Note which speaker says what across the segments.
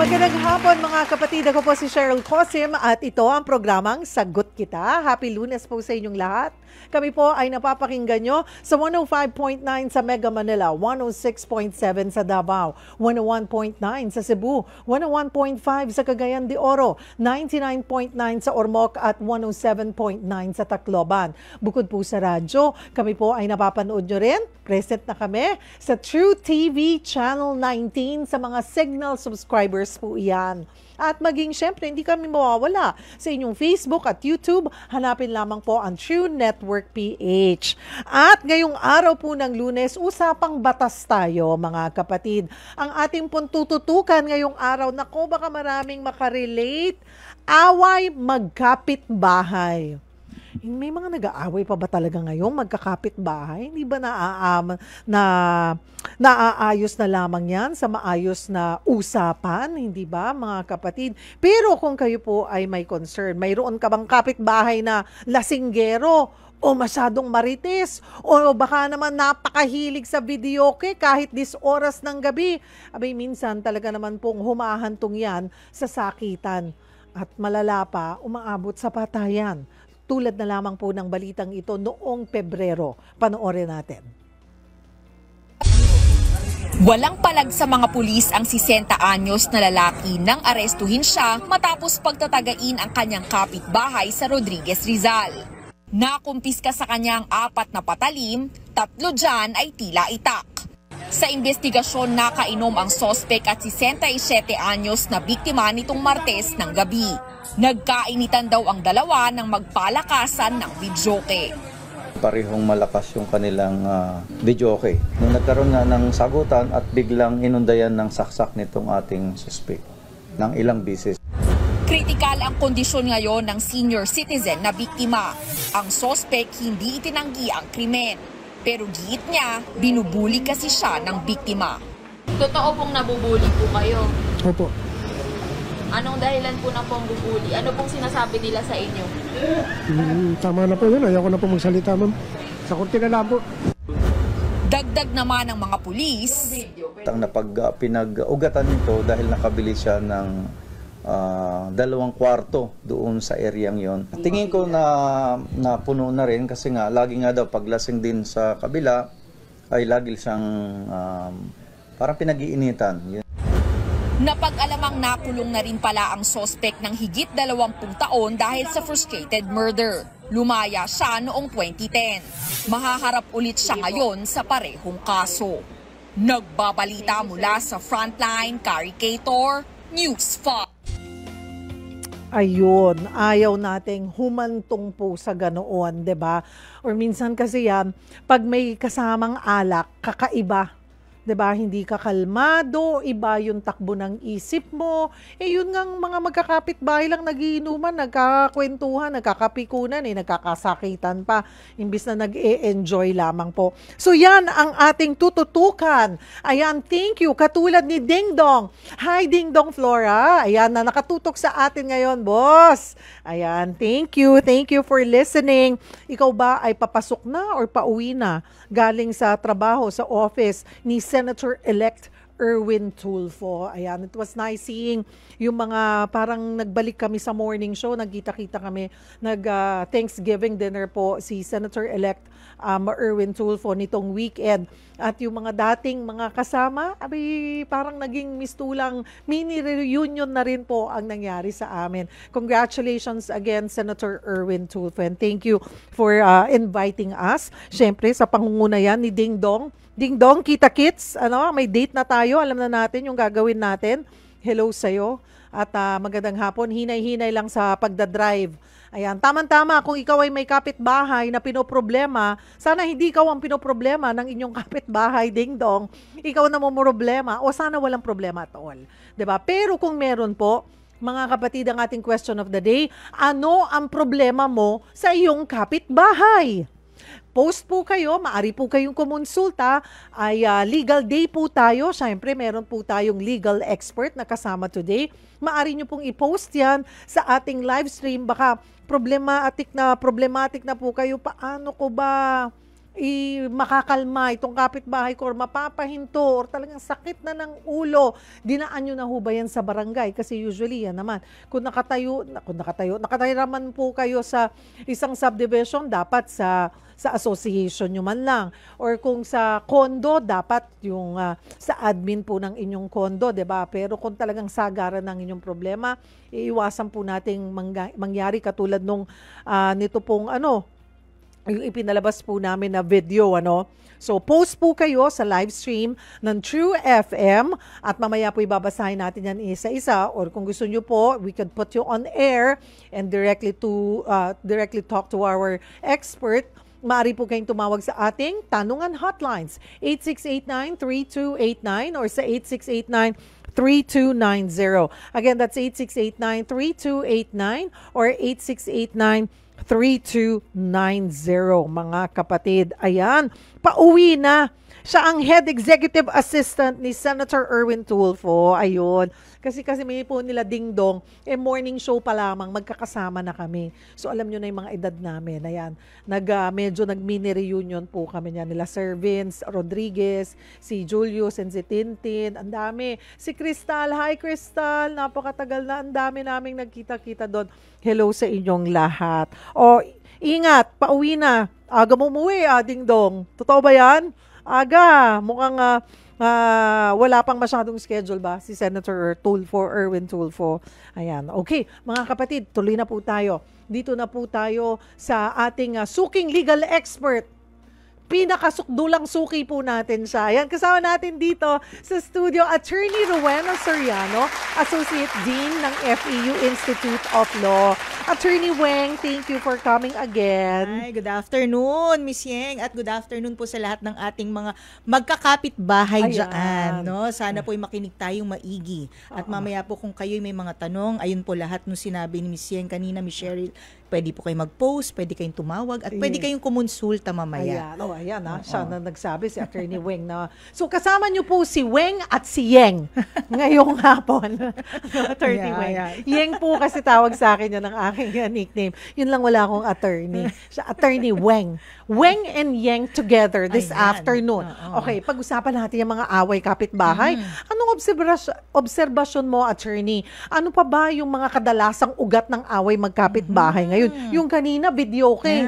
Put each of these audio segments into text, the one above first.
Speaker 1: Magandang hapon mga kapatid. Ako po si Cheryl Cosim at ito ang programang Sagot Kita. Happy Lunes po sa inyong lahat. Kami po ay napapakinggan nyo sa 105.9 sa Mega Manila, 106.7 sa Davao, 101.9 sa Cebu, 101.5 sa Cagayan de Oro, 99.9 sa Ormoc at 107.9 sa Tacloban. Bukod po sa radyo, kami po ay napapanood nyo rin. Present na kami sa True TV Channel 19 sa mga Signal subscribers po iyan. At maging syempre, hindi kami mawawala sa inyong Facebook at YouTube. Hanapin lamang po ang True Network PH. At ngayong araw po ng Lunes, usapang batas tayo mga kapatid. Ang ating pong tututukan ngayong araw, nako baka maraming makarelate, away magkapit-bahay. May mga nag-aaway pa ba talaga ngayon magkakapit-bahay? Hindi ba naaayos na lamang yan sa maayos na usapan? Hindi ba mga kapatid? Pero kung kayo po ay may concern, mayroon ka bang kapitbahay na lasinggero o masyadong marites o baka naman napakahilig sa videoke kahit 10 oras ng gabi? Abay minsan talaga naman pong humahantong yan sa sakitan at malala pa, umaabot sa patayan. Tulad na lamang po ng balitang ito noong Pebrero. Panoorin natin.
Speaker 2: Walang palag sa mga pulis ang 60 anyos na lalaki nang arestuhin siya matapos pagtatagain ang kanyang kapitbahay sa Rodriguez, Rizal. Nakumpiska sa kanyang 4 na patalim, 3 dyan ay tila itak. Sa investigasyon, nakainom ang sospek at 67 anyos na biktima nitong Martes ng gabi. Nagkainitan daw ang dalawa ng magpalakasan ng videoke.
Speaker 3: Parehong malakas yung kanilang videoke. Nung nagkaroon nga ng sagutan at biglang inundayan ng saksak nitong ating suspect ng ilang bisis.
Speaker 2: Kritikal ang kondisyon ngayon ng senior citizen na biktima. Ang sospek hindi itinanggi ang krimen. Pero giit niya, binubuli kasi siya ng biktima.
Speaker 4: Totoo pong nabubuli po kayo?
Speaker 5: Opo.
Speaker 4: Anong dahilan po na pong bubuli? Ano pong sinasabi nila sa inyo?
Speaker 5: Tama na po yun. Ayaw ko na po magsalita, ma'am. Sa korte na lang po.
Speaker 2: Dagdag naman ng mga pulis.
Speaker 3: Ang pinag-ugatan nito dahil nakabili siya ng 2 kwarto doon sa areang yon. Tingin ko na puno na rin kasi nga lagi nga daw paglasing din sa kabila ay lagi siyang parang pinag-iinitan.
Speaker 2: Napag-alamang nakulong na rin pala ang sospek ng higit 20 taon dahil sa frustrated murder. Lumaya siya noong 2010. Mahaharap ulit siya ngayon sa parehong kaso. Nagbabalita mula sa Frontline, Caricator, News 5.
Speaker 1: Ayun, ayaw nating humantong po sa ganoon, 'di ba? Or minsan kasi yan, pag may kasamang alak, kakaiba. 'Di ba? Hindi ka kalmado, iba yung takbo ng isip mo. Yun ngang mga magkakapitbahay lang nagiinuman, nagkakakwentuhan, nagkakapikunan, nagkakasakitan pa, imbis na nag-e-enjoy lamang po. So yan ang ating tututukan. Ayan, thank you. Katulad ni Ding Dong. Hi Ding Dong Flora. Ayan na nakatutok sa atin ngayon, boss. Ayan, thank you. Thank you for listening. Ikaw ba ay papasok na or pauwi na galing sa trabaho, sa office ni Senator-elect Erwin Tulfo? Ayan, it was nice seeing yung mga parang nagbalik kami sa morning show, nagkita-kita kami, Thanksgiving dinner po si Senator-elect Erwin Tulfo nitong weekend. At yung mga dating mga kasama, parang naging mistulang mini reunion na rin po ang nangyari sa amin. Congratulations again, Senator Erwin Tulfo, and thank you for inviting us. Siyempre, sa pangunguna yan ni Ding Dong. Ding Dong, kita-kits, may date na tayo, alam na natin yung gagawin natin. Hello sa'yo. At magandang hapon, hinay-hinay lang sa pagdadrive. Ayan, tama-tama kung ikaw ay may kapitbahay na pinoproblema, sana hindi ikaw ang pinoproblema ng inyong kapitbahay, Ding Dong. Ikaw na mo problema o sana walang problema at all. 'Di ba? Pero kung meron po, mga kapatid, ang ating question of the day, ano ang problema mo sa iyong kapitbahay? Post po kayo, maari po kayong kumonsulta, ay legal day po tayo. Siyempre, meron po tayong legal expert na kasama today. Maari nyo pong i-post yan sa ating live stream. Baka problematic na po kayo. Paano ko ba makakalma itong kapitbahay ko or mapapahinto or talagang sakit na ng ulo, dinaan nyo na ho ba yan sa barangay? Kasi usually yan naman, kung nakatayo naman po kayo sa isang subdivision, dapat sa association nyo man lang. Or kung sa condo, dapat yung sa admin po ng inyong condo, 'di ba? Pero kung talagang sagaran ng inyong problema, iiwasan po nating mangyari katulad nung nito pong yung ipinalabas po namin na video, So, post po kayo sa live stream ng True FM at mamaya po ibabasahin natin yan isa-isa, or kung gusto nyo po, we can put you on air and directly talk to our expert. Maaari po kayong tumawag sa ating tanungan hotlines, 8689-3289 or sa 8689-3290. Again, that's 8689-3289 or 8689-3290, mga kapatid. Ayan, pauwi na. Siya ang head executive assistant ni Senator Erwin Tulfo. Ayun. Kasi may po nila ding-dong, morning show pa lamang, magkakasama na kami. So alam nyo na yung mga edad namin. Ayan. Medyo nag-mini reunion po kami niya. Nila Sir Vince Rodriguez, si Julius and si Tintin. Ang dami. Si Crystal. Hi Crystal. Napakatagal na. Ang dami naming nagkita-kita doon. Hello sa inyong lahat. Ingat. Pauwi na. Aga mo umuwi, ding-dong. Totoo ba yan? Aga, mukhang wala pang masyadong schedule ba si Senator Erwin Tulfo. Ayan. Okay, mga kapatid, tuloy na po tayo. Dito na po tayo sa ating suking legal expert. Pinakasukdulang suki po natin siya. Ayan, kasama natin dito sa studio, Attorney Rowena Soriano, Associate Dean ng FEU Institute of Law. Attorney Weng, thank you for coming again.
Speaker 6: Hi, good afternoon, Miss Yeng, at good afternoon po sa lahat ng ating mga magkakapit-bahay dyan. No? Sana po makinig tayong maigi. At mamaya po kung kayo may mga tanong, ayun po lahat nung sinabi ni Miss Yeng kanina, Miss Cheryl, pwede po kayong mag-post, pwede kayong tumawag, at pwede kayong kumonsulta mamaya.
Speaker 1: Ayan, siya na nagsabi, si Attorney Weng na. So kasama niyo po si Weng at si Yeng ngayong hapon. Attorney Weng. Yeng po kasi tawag sa akin yan ng aking nickname. Yun lang, wala akong attorney. Siya, Attorney Weng. Weng and Yeng together this afternoon. Okay, pag-usapan natin yung mga away kapitbahay. Anong obserbasyon mo, Attorney? Ano pa ba yung mga kadalasang ugat ng away magkapitbahay ngayon? Yung kanina, videoke.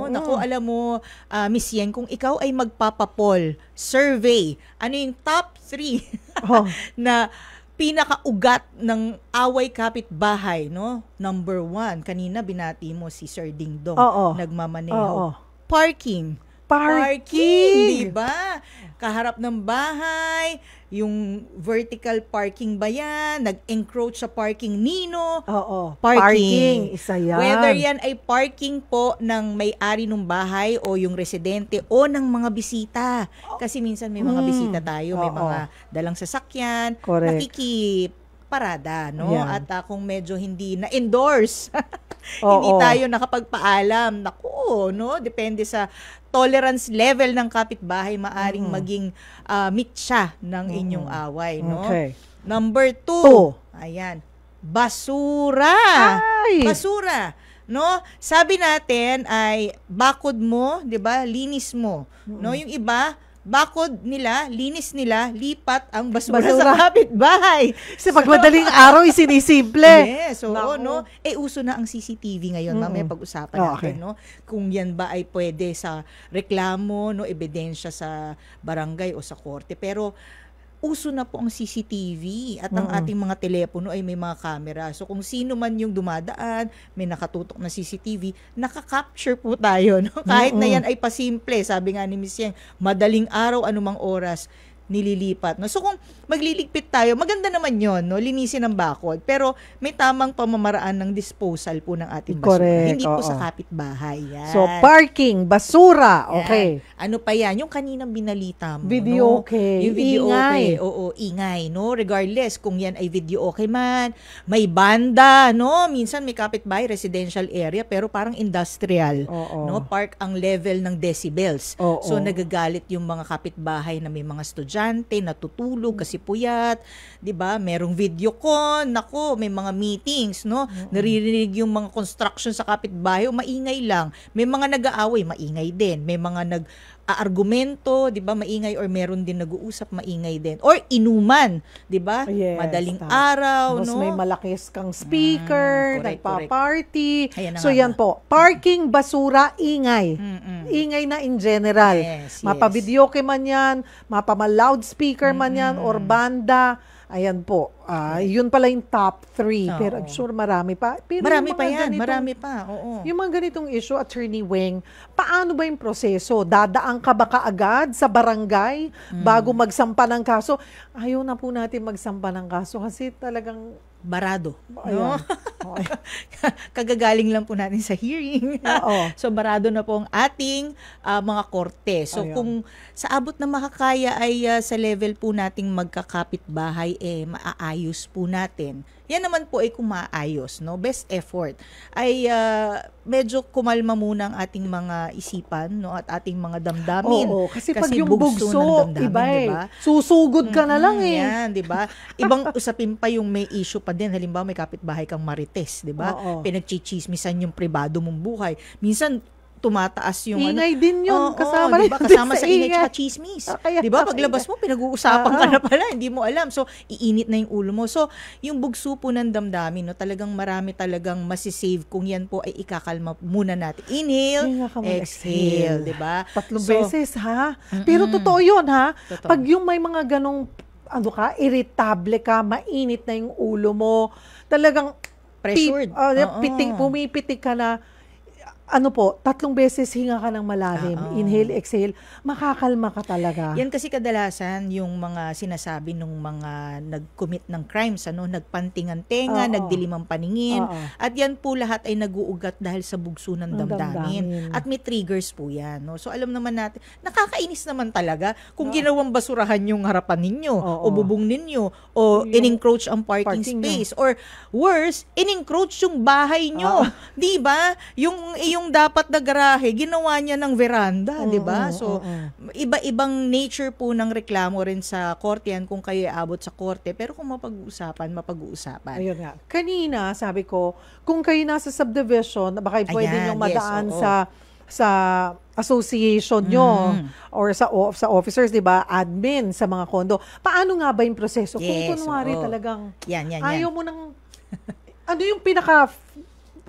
Speaker 6: Naku, alam mo, Miss Yeng, kung ikaw ay magpapapol, survey, ano yung top 3 na pinakaugat ng away kapitbahay, no? Number 1, kanina binati mo si Sir Dingdong, nagmamaneho. Parking, di ba? Kaharap ng bahay, yung vertical parking ba yan? Nag-encroach sa parking nino? Parking.
Speaker 1: Isa yan.
Speaker 6: Whether yan ay parking po ng may-ari ng bahay o yung residente o ng mga bisita. Kasi minsan may mga bisita tayo, may mga dalang sasakyan, nakikiparada, no? At kung medyo hindi na-endorse, hindi tayo nakapagpaalam. Naku, no? Depende sa tolerance level ng kapitbahay, maaring maging mitsa ng inyong away, no?
Speaker 1: Okay.
Speaker 6: Number 2, ayan, basura. Basura, no? Sabi natin ay bakod mo, 'di ba? Linis mo, no? Yung iba, bakod nila, linis nila, lipat ang basura. Sa kapitbahay.
Speaker 1: Kasi pag madaling araw, isinisimple.
Speaker 6: Yes, no? Uso na ang CCTV ngayon. Mamaya pag-usapan natin, no? Kung yan ba ay pwede sa reklamo, no? Ebidensya sa barangay o sa korte. Pero uso na po ang CCTV at ang ating mga telepono ay may mga camera. So kung sino man yung dumadaan, may nakatutok na CCTV, nakaka-capture po tayo. No? Kahit na yan ay pasimple, sabi nga ni Ms. Yeng, madaling araw, anumang oras, nililipat. No? So kung magliligpit tayo, maganda naman yon, no? Linisin ang bakod. Pero may tamang pamamaraan ng disposal po ng ating basura.
Speaker 1: Correct.
Speaker 6: Hindi po sa kapitbahay. Yan.
Speaker 1: So parking, basura, okay.
Speaker 6: Ano pa yan? Yung kaninang binalita mo.
Speaker 1: Video,
Speaker 6: no?
Speaker 1: okay.
Speaker 6: Yung video,
Speaker 1: ingay.
Speaker 6: okay. Oo, ingay, no? Regardless kung yan ay video okay man, may banda, no? Minsan may kapitbahay, residential area, pero parang industrial. No? Park ang level ng decibels. So nagagalit yung mga kapitbahay na may mga estudyante, estudyante natutulog kasi puyat, 'di ba? Merong videocon, nako, may mga meetings, no? Naririnig yung mga construction sa kapitbahay, maingay lang. May mga nag-aaway, maingay din. May mga argumento, 'di ba, maingay, or meron din nag-uusap, maingay din. Or inuman, 'di ba?
Speaker 1: Yes,
Speaker 6: madaling araw,
Speaker 1: tapos
Speaker 6: no?
Speaker 1: may malakis kang speaker,
Speaker 6: correct,
Speaker 1: nagpa-party.
Speaker 6: Ayan na
Speaker 1: So
Speaker 6: nga
Speaker 1: yan
Speaker 6: ba?
Speaker 1: po, parking, basura, ingay. Ingay na in general.
Speaker 6: Yes,
Speaker 1: Mapa-videoke man yan, mapa-loudspeaker man yan, or banda. Ayan po. Yun pala yung top 3.
Speaker 6: Oo.
Speaker 1: Pero I'm sure marami pa. Pero
Speaker 6: Marami
Speaker 1: yung
Speaker 6: pa
Speaker 1: mga
Speaker 6: yan,
Speaker 1: ganitong-
Speaker 6: marami pa. Oo.
Speaker 1: Yung mga ganitong issue, Attorney Weng, paano ba yung proseso? Dadaan ka ba kaagad sa barangay bago magsampa ng kaso? Ayaw na po natin magsampa ng kaso kasi talagang
Speaker 6: Barado,
Speaker 1: Ayan.
Speaker 6: no? Kagagaling lang po natin sa hearing.
Speaker 1: Oo.
Speaker 6: So barado na po ang ating mga korte. So
Speaker 1: Ayan.
Speaker 6: kung sa abot na makakaya ay sa level po nating magkakapit-bahay, maaayos po natin. Yan naman po ay kung maayos, no? Best effort ay medyo kumalma muna ang ating mga isipan, no? At ating mga damdamin.
Speaker 1: Oo, kasi pag yung bugso,
Speaker 6: ng damdamin,
Speaker 1: iba eh.
Speaker 6: diba?
Speaker 1: Susugod ka na lang eh.
Speaker 6: Yan, 'di ba? Ibang usapin pa yung may issue pa din. Halimbawa, may kapitbahay kang marites, 'di ba?
Speaker 1: Oo.
Speaker 6: Pinagchichismisan yung pribado mong buhay. Minsan tumataas yung
Speaker 1: Ingay din yun.
Speaker 6: Oo,
Speaker 1: Kasama rin
Speaker 6: diba?
Speaker 1: din
Speaker 6: Kasama
Speaker 1: sa
Speaker 6: sa ingay
Speaker 1: ingay.
Speaker 6: at chismis.
Speaker 1: Kaya
Speaker 6: 'Di ba?
Speaker 1: sa
Speaker 6: Paglabas mo, pinag-uusapan ka na pala, hindi mo alam. So, iinit na yung ulo mo. So, yung bugso po ng damdamin, no, talagang marami talagang masisave kung yan po ay ikakalma muna natin. Inhale,
Speaker 1: Hinga ka muna,
Speaker 6: exhale, 'di ba?
Speaker 1: 3
Speaker 6: So,
Speaker 1: beses ha. Pero totoo yun ha.
Speaker 6: Totoo.
Speaker 1: Pag yung may mga ganong irritable ka, mainit na yung ulo mo, talagang
Speaker 6: pressured. Oo.
Speaker 1: pumipitik ka na, 3 beses hinga ka ng malalim, inhale, exhale, makakalma ka talaga.
Speaker 6: Yan kasi kadalasan yung mga sinasabi ng mga nag-commit ng crimes, nagpanting ang tenga,
Speaker 1: Oo.
Speaker 6: nagdilim ang paningin.
Speaker 1: Oo.
Speaker 6: At yan po lahat ay nag-uugat dahil sa bugso ng
Speaker 1: Ng
Speaker 6: damdamin.
Speaker 1: damdamin.
Speaker 6: At may triggers po yan. No? So alam naman natin, nakakainis naman talaga kung ginawang basurahan yung harapan ninyo,
Speaker 1: Oo.
Speaker 6: o bubong ninyo, o in-encroach ang parking
Speaker 1: parking
Speaker 6: space, or worse, in-encroach yung bahay nyo. Di ba? Yung dapat na garahe, ginawa niya ng veranda, di ba? So, iba-ibang nature po ng reklamo rin sa korte yan kung kayo aabot sa korte. Pero kung mapag-uusapan.
Speaker 1: Ayun nga. Kanina, sabi ko, kung kayo nasa subdivision, baka pwede
Speaker 6: Ayan,
Speaker 1: nyo madaan
Speaker 6: yes, oo.
Speaker 1: sa association nyo or sa officers, di ba? Admin sa mga kondo. Paano nga ba yung proseso?
Speaker 6: Yes,
Speaker 1: Kung kunwari
Speaker 6: oo.
Speaker 1: talagang
Speaker 6: Yan.
Speaker 1: ayaw mo ng... ano yung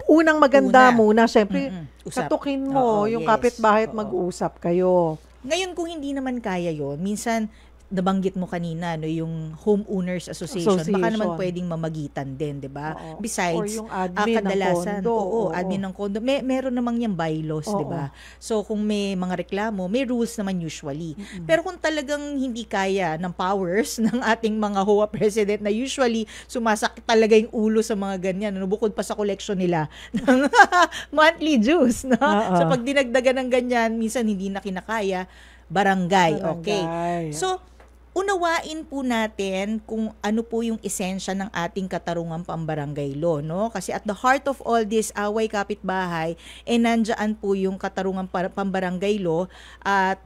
Speaker 1: unang maganda muna? Siyempre,
Speaker 6: Usap.
Speaker 1: katukin mo
Speaker 6: Oo,
Speaker 1: yung
Speaker 6: yes.
Speaker 1: kapitbahay at
Speaker 6: Oo.
Speaker 1: mag-uusap kayo.
Speaker 6: Ngayon, kung hindi naman kaya yon, minsan, nabanggit mo kanina, yung Homeowners Association, baka naman pwedeng mamagitan din, di ba?
Speaker 1: Oo.
Speaker 6: Besides,
Speaker 1: Or yung admin ng
Speaker 6: kadalasan,
Speaker 1: kondo.
Speaker 6: oo,
Speaker 1: Oo.
Speaker 6: admin ng kondo, meron namang yung bylaws, di ba? So, kung may mga reklamo, may rules naman usually. Pero kung talagang hindi kaya ng powers ng ating mga HOA president na usually sumasakit talaga yung ulo sa mga ganyan, bukod pa sa collection nila ng monthly dues, no? So, pag dinagdagan ng ganyan, minsan hindi na kinakaya, barangay. Okay. So, unawain po natin kung ano po yung esensya ng ating katarungang pambarangay law, no? Kasi at the heart of all this away kapitbahay, nandyan po yung katarungang pambarangay law at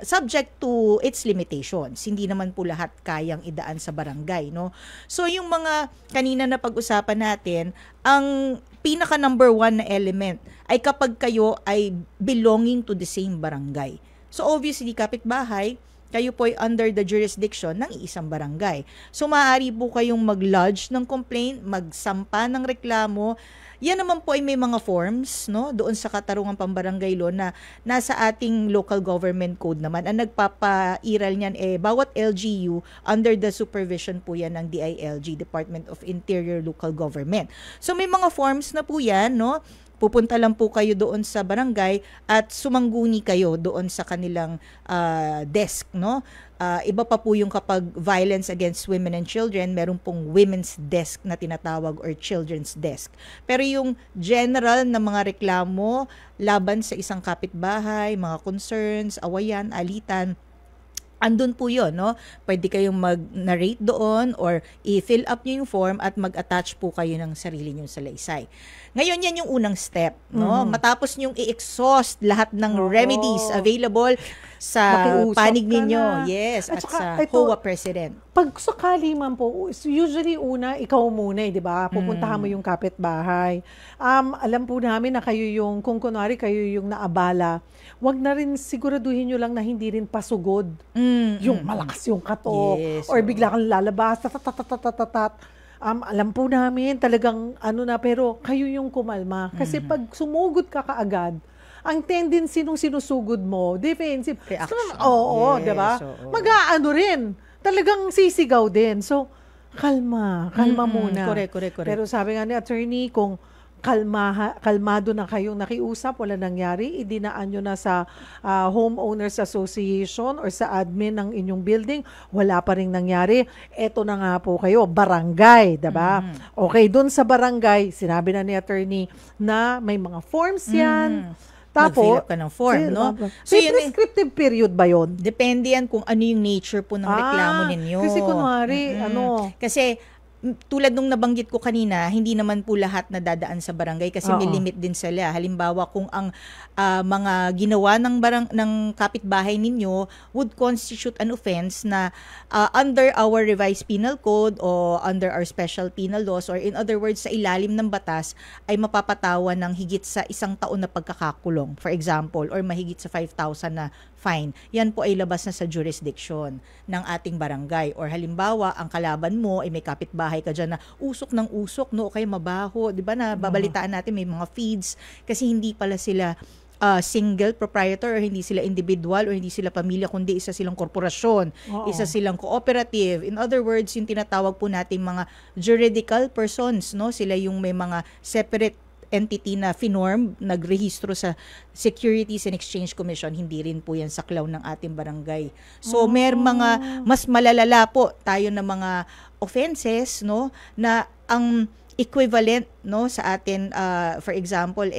Speaker 6: subject to its limitations. Hindi naman po lahat kayang idaan sa barangay, no? So yung mga kanina na pag-usapan natin, ang pinaka number 1 na element ay kapag kayo ay belonging to the same barangay. So obviously, kapitbahay, kayo po ay under the jurisdiction ng iisang barangay. So, maaari po kayong mag-lodge ng complaint, magsampa ng reklamo. Yan naman po ay may mga forms, no, doon sa katarungang pambarangay law na nasa ating local government code naman. Ang nagpapairal niyan bawat LGU under the supervision po yan ng DILG, Department of Interior Local Government. So, may mga forms na po yan, no. Pupunta lang po kayo doon sa barangay at sumangguni kayo doon sa kanilang desk, no? Iba pa po yung kapag violence against women and children, meron pong women's desk na tinatawag or children's desk. Pero yung general na mga reklamo laban sa isang kapitbahay, mga concerns, awayan, alitan, andun po yun, no? Pwede kayong mag-narrate doon or i-fill up nyo yung form at mag-attach po kayo ng sarili nyo sa salaysay. Ngayon, yan yung unang step, no? Matapos nyong i-exhaust lahat ng remedies available,
Speaker 1: makiusap
Speaker 6: panig
Speaker 1: ka
Speaker 6: ninyo.
Speaker 1: na.
Speaker 6: Yes, at
Speaker 1: saka,
Speaker 6: sa
Speaker 1: ito,
Speaker 6: HOA President.
Speaker 1: pag sakali man po, usually una, ikaw muna, di ba? Pupuntahan mo yung kapitbahay. Alam po namin na kayo yung, kung kunwari kayo yung naabala, wag na rin siguraduhin nyo lang na hindi rin pasugod. Yung malakas yung katok.
Speaker 6: Yes,
Speaker 1: Or bigla kang lalabas, alam po namin talagang pero kayo yung kumalma. Kasi pag sumugod ka kaagad, ang tendency nung sinusugod mo, defensive.
Speaker 6: Reaction.
Speaker 1: Oo,
Speaker 6: Yes,
Speaker 1: di ba?
Speaker 6: oo.
Speaker 1: Mag-aano rin. Talagang sisigaw din. So, kalma muna.
Speaker 6: Correct.
Speaker 1: Pero sabi nga ni attorney, kung kalmado na kayong nakiusap, wala nangyari, idinaan nyo na sa homeowners association or sa admin ng inyong building, wala pa rin nangyari. Eto na nga po kayo, barangay, diba? Okay, dun sa barangay, sinabi na ni attorney na may mga forms yan.
Speaker 6: Mag-fill up ka ng form, no?
Speaker 1: So, may prescriptive period ba yun?
Speaker 6: Depende yan kung ano yung nature po ng reklamo ninyo.
Speaker 1: Kasi kunwari,
Speaker 6: Kasi tulad nung nabanggit ko kanina, hindi naman po lahat na dadaan sa barangay kasi may limit din sila. Halimbawa, kung ang mga ginawa ng kapitbahay ninyo would constitute an offense na under our revised penal code o under our special penal laws, or in other words, sa ilalim ng batas, ay mapapatawan ng higit sa 1 taon na pagkakakulong, for example, or mahigit sa 5,000 na fine. Yan po ay labas na sa jurisdiction ng ating barangay. Or halimbawa, ang kalaban mo ay may kapitbahay ka dyan na usok ng usok, no? O kaya mabaho. Di ba na babalitaan natin may mga feeds kasi hindi pala sila single proprietor or hindi sila individual or hindi sila pamilya kundi isa silang korporasyon, isa silang cooperative. In other words, yung tinatawag po nating mga juridical persons, no? Sila yung may mga separate entity na finorm, nagrehistro sa Securities and Exchange Commission, hindi rin po yan saklaw ng ating barangay. So, may mga mas malalala po tayo ng mga offenses, no, na ang equivalent, no, sa atin, for example,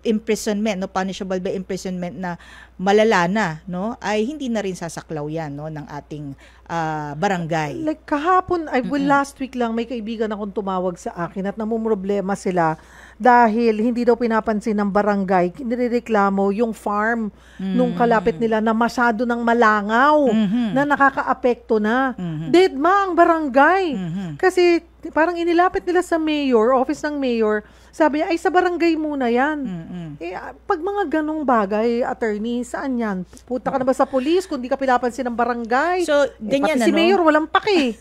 Speaker 6: imprisonment, no, punishable by imprisonment na malala na, no, ay hindi na rin sasaklaw yan, no, ng ating barangay.
Speaker 1: Like kahapon, last week lang, may kaibigan akong tumawag sa akin at namumroblema sila dahil hindi daw pinapansin ng barangay, nirereklamo yung farm nung kalapit nila na masyado ng malangaw, na nakakaapekto na. Deadma ang barangay. Kasi parang inilapit nila sa mayor, office ng mayor, sabi niya, ay sa barangay muna yan. Pag mga ganong bagay, attorney, saan yan? Puta ka na ba sa police kung di ka pinapansin ng barangay?
Speaker 6: So, ganyan,
Speaker 1: pati si mayor, walang pake.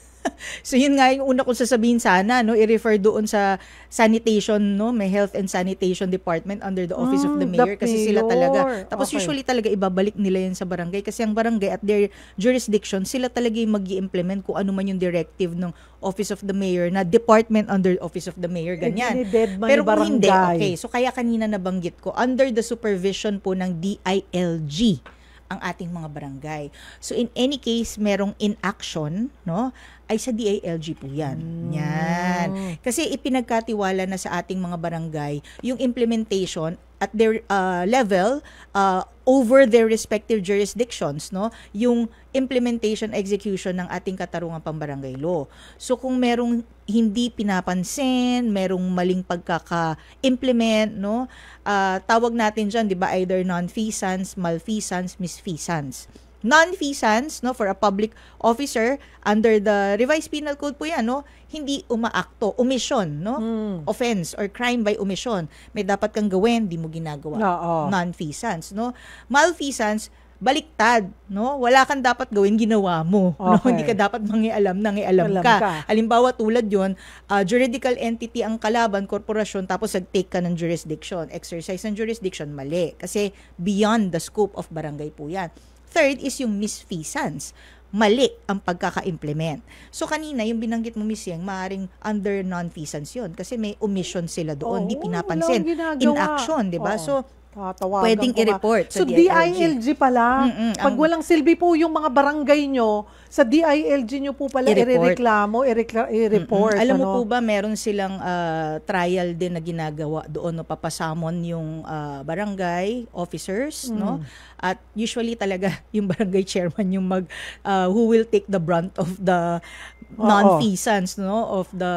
Speaker 6: So yun nga yung una kong sasabihin sana, no, i-refer doon sa sanitation, no, may health and sanitation department under the office of the mayor kasi sila talaga. Tapos usually talaga ibabalik nila yan sa barangay kasi ang barangay at their jurisdiction, sila talaga yung mag-i-implement kung ano man yung directive ng office of the mayor na department under office of the mayor, ganyan. Pero kung hindi, okay. So kaya kanina nabanggit ko, under the supervision po ng DILG ang ating mga barangay. So in any case, merong inaction, no, ay sa DILG po yan. Yan. Kasi ipinagkatiwala na sa ating mga barangay yung implementation at their level over their respective jurisdictions, no, yung implementation execution ng ating katarungang pambarangay law. So kung merong hindi pinapansin, merong maling pagkaka-implement, no, tawag natin dyan, di ba, either non-feasance, malfeasance, misfeasance. Non-feasance, no, for a public officer under the revised penal code po yan, no, hindi umaakto, omission, no, offense or crime by omission. May dapat kang gawin, di mo ginagawa. Non-feasance, no. Malfeasance, baliktad, no? Wala kang dapat gawin, ginawa mo. No? Hindi ka dapat nangialam ka. Halimbawa, tulad yun, juridical entity ang kalaban, korporasyon, tapos nag-take ka ng jurisdiction. Exercise ng jurisdiction, mali. Kasi beyond the scope of barangay po yan. Third is yung misfeasance. Mali ang pagkaka-implement. So, kanina, yung binanggit mo, Miss Yang, maaaring under non-feasance yun. Kasi may omission sila doon, di pinapansin. Inaction, di ba? So, pwedeng i-report sa DILG.
Speaker 1: So, DILG pala. Pag walang silbi po yung mga barangay nyo, sa DILG nyo po pala i-reklamo, i-report.
Speaker 6: Alam mo po ba, meron silang trial din na ginagawa doon, no, papasamon yung barangay officers, no? At usually talaga yung barangay chairman yung who will take the brunt of the non-feasance, no, of the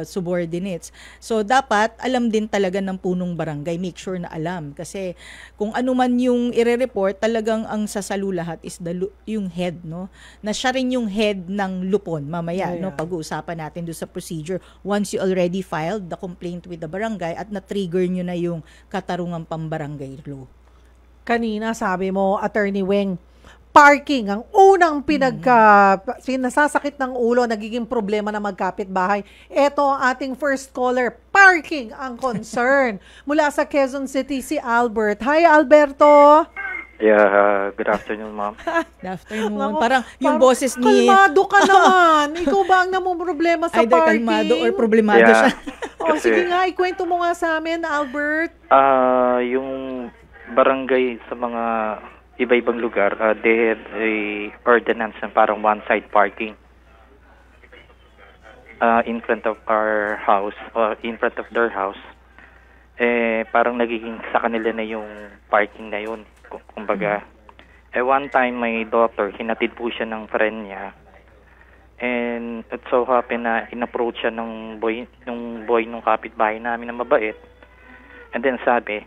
Speaker 6: subordinates. So dapat alam din talaga ng punong barangay, make sure na alam kasi kasi kung ano man yung ire-report, talagang ang sasalu lahat is yung head, no? Na siya rin yung head ng lupon mamaya, no? Pag-uusapan natin doon sa procedure once you already filed the complaint with the barangay at na-trigger nyo na yung katarungang pambarangay law.
Speaker 1: Kanina sabi mo, Attorney Weng, parking ang unang sinasasakit ng ulo, nagiging problema na magkapit-bahay. Ito ang ating first caller, parking ang concern. Mula sa Quezon City, si Albert. Hi, Alberto!
Speaker 7: Yeah, good afternoon, ma'am.
Speaker 6: Good afternoon. Parang yung boses ni...
Speaker 1: Kalmado ka naman. Ikaw ba ang namumroblema sa
Speaker 6: either
Speaker 1: parking?
Speaker 6: kalmado or problemado siya.
Speaker 1: Sige nga, ikwento mo nga sa amin, Albert.
Speaker 7: Yung barangay sa mga iba-ibang lugar, they have a ordinance na parang one-side parking in front of our house or in front of their house. Parang nagiging sa kanila na yung parking na yun. Kumbaga, one time my daughter, hinatid po siya ng friend niya. And it so happened na in-approach siya ng boy nung kapitbahay namin na mabait. And then sabi,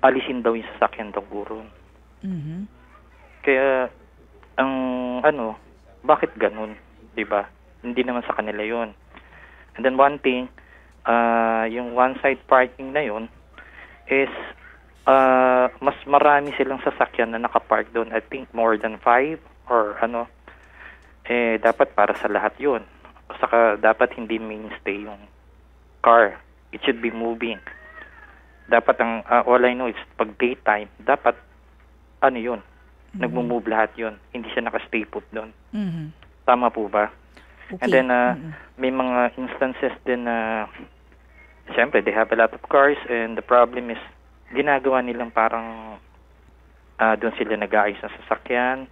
Speaker 7: alisin daw yung sasakyan daw guro. Kaya, bakit ganun? Diba? Hindi naman sa kanila yun. And then one thing, yung one-side parking na yun is, mas marami silang sasakyan na nakapark doon. I think more than 5 or dapat para sa lahat yun. Saka dapat hindi mainstay yung car. It should be moving. Dapat all I know is pag daytime, dapat yun, nagmo-move lahat yun. Hindi siya naka-stay put doon. Tama po ba? Okay. And then, may mga instances din na, siyempre, they have a lot of cars and the problem is, ginagawa nilang parang doon sila nag-aayos ng sasakyan,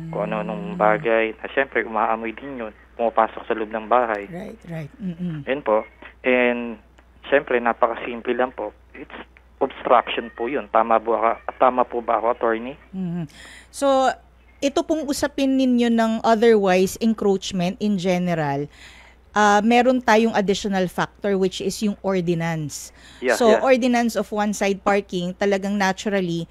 Speaker 7: kung ano-anong bagay. Siyempre, umaamoy din yun. Pumapasok sa loob ng bahay.
Speaker 6: Right.
Speaker 7: Yun po. And, siyempre, napakasimple lang po. It's obstruction po yun. Tama po ba ako, attorney?
Speaker 6: So, ito pong usapin ninyo ng otherwise encroachment in general, meron tayong additional factor which is yung ordinance. Ordinance of one-side parking, talagang naturally,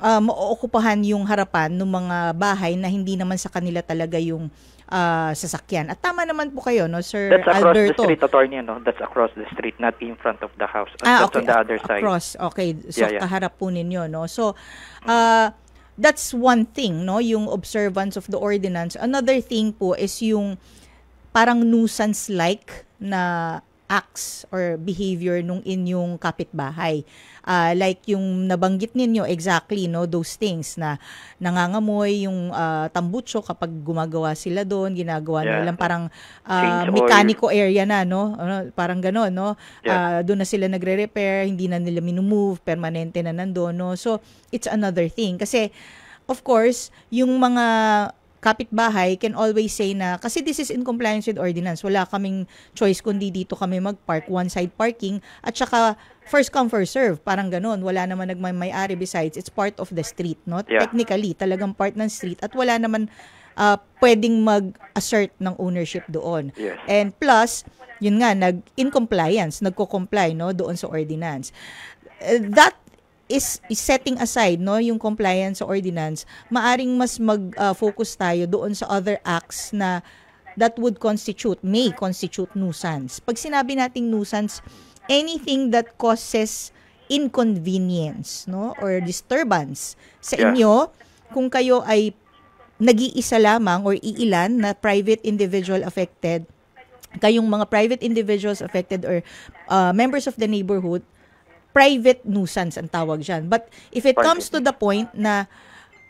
Speaker 6: maookupahan yung harapan ng mga bahay na hindi naman sa kanila talaga yung sasakyan. At tama naman po kayo, no, Sir
Speaker 7: Alberto? That's across
Speaker 6: Alberto.
Speaker 7: the street, attorney, no? That's across the street, not in front of the house. That's
Speaker 6: okay.
Speaker 7: on the other side.
Speaker 6: Across, okay. So, kaharap po ninyo, no? So, that's one thing, no? Yung observance of the ordinance. Another thing po is yung parang nuisance-like na acts or behavior nung inyong kapitbahay. Like yung nabanggit ninyo exactly, no, those things na nangangamoy yung tambutso kapag gumagawa sila doon, ginagawa nilang parang mechanical area na, no? Parang gano'n, no? Doon na sila nagre-repair, hindi na nila minumove, permanente na nandoon, no? So, it's another thing. Kasi, of course, yung mga kapitbahay can always say na, kasi this is in compliance with ordinance, wala kaming choice kundi dito kami mag-park, one-side parking, at saka first come, first serve, parang ganun. Wala naman nagmay-ari besides, it's part of the street, no? Technically, talagang part ng street, at wala naman pwedeng mag-assert ng ownership doon. And plus, yun nga, in compliance, nagko-comply, no, doon sa ordinance. That is setting aside, no, yung compliance sa ordinance, maaring mas mag-focus tayo doon sa other acts na that may constitute nuisance. Pag sinabi nating nuisance, anything that causes inconvenience, no, or disturbance sa inyo, kung kayo ay nag-iisa lamang or iilan na private individual affected, kayong mga private individuals affected or members of the neighborhood, private nuisance ang tawag dyan. But if it comes to the point na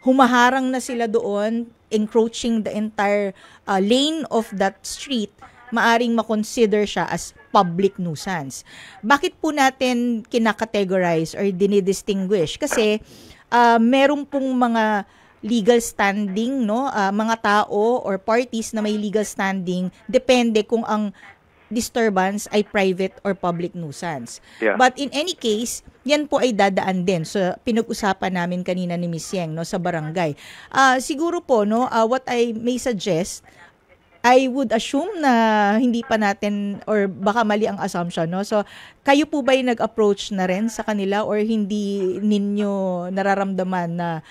Speaker 6: humaharang na sila doon, encroaching the entire lane of that street, maaring makonsider siya as public nuisance. Bakit po natin kinakategorize or dinidistinguish? Kasi meron pong mga legal standing, no, mga tao or parties na may legal standing, depende kung ang disturbance ay private or public nuisance. But in any case, yan po ay dadaan din. So, pinag-usapan namin kanina ni Ms. Yeng, no, sa barangay. Siguro po, no, what I may suggest, I would assume na hindi pa natin or baka mali ang assumption, no? So, kayo po ba yung nag-approach na rin sa kanila or hindi ninyo nararamdaman na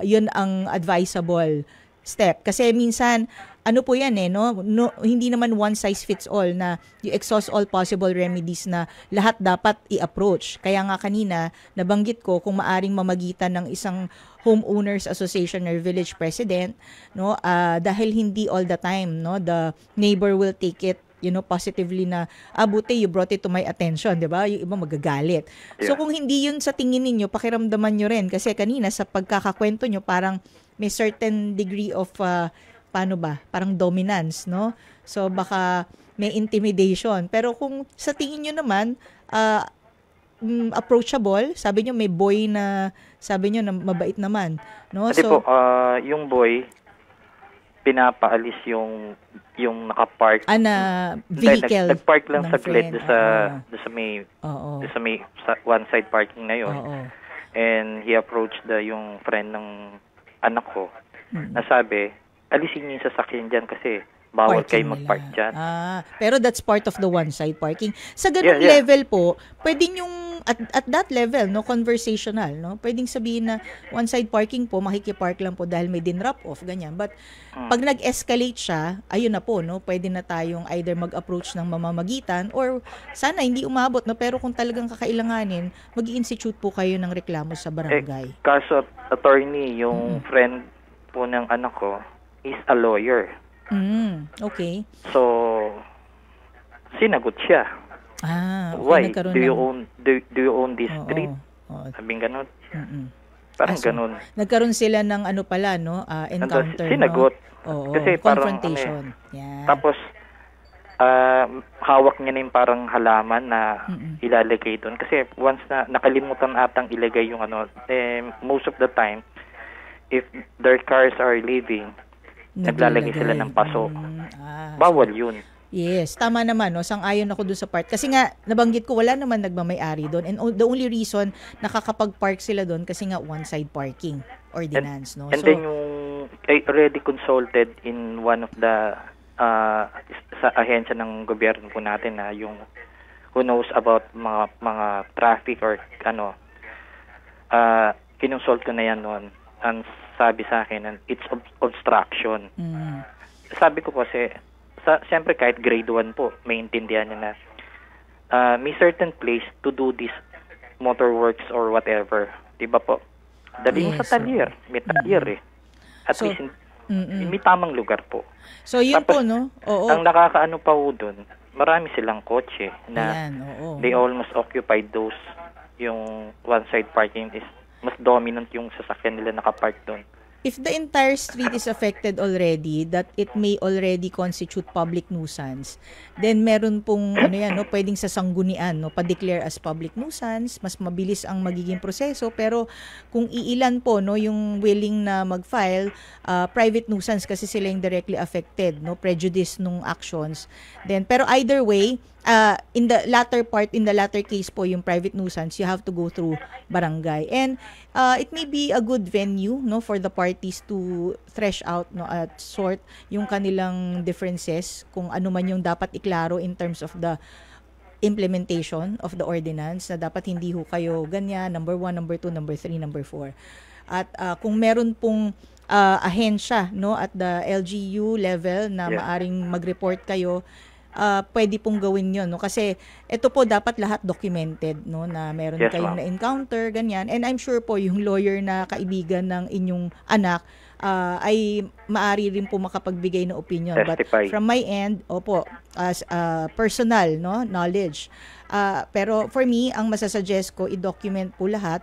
Speaker 6: yun ang advisable step? Kasi minsan, ano po yan no, hindi naman one size fits all na you exhaust all possible remedies na lahat dapat i-approach. Kaya nga kanina, nabanggit ko kung maaring mamagitan ng isang homeowners association or village president, no, dahil hindi all the time, no, the neighbor will take it positively na, buti you brought it to my attention, di ba? Yung iba magagalit. Yeah. So kung hindi yun sa tingin ninyo, pakiramdaman nyo rin. Kasi kanina sa pagkakakwento nyo, parang may certain degree of parang dominance, no? So baka may intimidation. Pero kung sa tingin nyo naman, approachable, sabi nyo may boy na, sabi nyo na mabait naman, no?
Speaker 7: Kasi po, yung boy, pinapaalis yung nakapark.
Speaker 6: Na vehicle.
Speaker 7: Nagpark lang saglit sa may one side parking na yun. And he approached yung friend ng anak ko. Nasabi, alisin niyo yung sasakyan dyan kasi bawal kayo mag-park dyan.
Speaker 6: Pero that's part of the one-side parking. Sa ganung level po, pwedeng yung, at that level, no, conversational, no, pwedeng sabihin na one-side parking po, makikipark lang po dahil may din-drop off, ganyan. But, pag nag-escalate siya, ayun na po, no, pwede na tayong either mag-approach ng mamamagitan or sana hindi umabot, no, pero kung talagang kakailanganin, mag-i-institute po kayo ng reklamo sa barangay.
Speaker 7: Kaso, attorney, yung friend po ng anak ko is a lawyer.
Speaker 6: Okay.
Speaker 7: So, sinagot siya.
Speaker 6: Okay.
Speaker 7: Why? Do you own this street? Sabing ganun. Parang ganun.
Speaker 6: Nagkaroon sila ng encounter.
Speaker 7: Sinagot.
Speaker 6: No?
Speaker 7: Kasi
Speaker 6: confrontation.
Speaker 7: Tapos, hawak niya na yung parang halaman na ilalagay doon. Kasi once na nakalimutan atang ilagay yung most of the time, if their cars are leaving, naglalagay sila ng paso. Bawal yun.
Speaker 6: Yes, tama naman, no? Sang-ayon ako dun sa part. Kasi nga, nabanggit ko, wala naman nagmamay-ari doon. And the only reason nakakapag-park sila doon kasi nga one-side parking ordinance, no?
Speaker 7: And then I already consulted in one of the sa ahensya ng gobyerno po natin na yung who knows about mga traffic or kinonsult ko na yan noon. Ang sabi sa akin, it's obstruction. Sabi ko kasi, siyempre kahit grade 1 po, maintindihan niya na may certain place to do this motor works or whatever. Diba po? Dali mo sa talyer. May talyer At least, may tamang lugar po.
Speaker 6: So, yun
Speaker 7: tapos,
Speaker 6: po, no? Oo.
Speaker 7: Ang nakakaano pa po dun, marami silang kotse na they almost occupied those, yung one-side parking is mas dominant yung sasakyan nila nakapark doon.
Speaker 6: If the entire street is affected already, that it may already constitute public nuisance, then meron pong pwedeng sasanggunian, no, pa-declare as public nuisance, mas mabilis ang magiging proseso, pero kung iilan po, no, yung willing na mag-file, private nuisance kasi sila yung directly affected, no, prejudice nung actions. Then pero either way, in the latter case po, yung private nuisance, you have to go through barangay. And it may be a good venue, no, for the parties to thresh out, no, at sort yung kanilang differences, kung ano man yung dapat iklaro in terms of the implementation of the ordinance, na dapat hindi ho kayo ganyan, number 1, number 2, number 3, number 4. At kung meron pong ahensya, no, at the LGU level na maaring mag-report kayo, pwede pong gawin yun, no? Kasi ito po dapat lahat documented, no, na meron kayong na-encounter, ganyan. And I'm sure po yung lawyer na kaibigan ng inyong anak ay maari rin po makapagbigay ng opinion.
Speaker 7: Testify.
Speaker 6: But from my end, as personal, no, knowledge. Pero for me, ang masasuggest ko, i-document po lahat.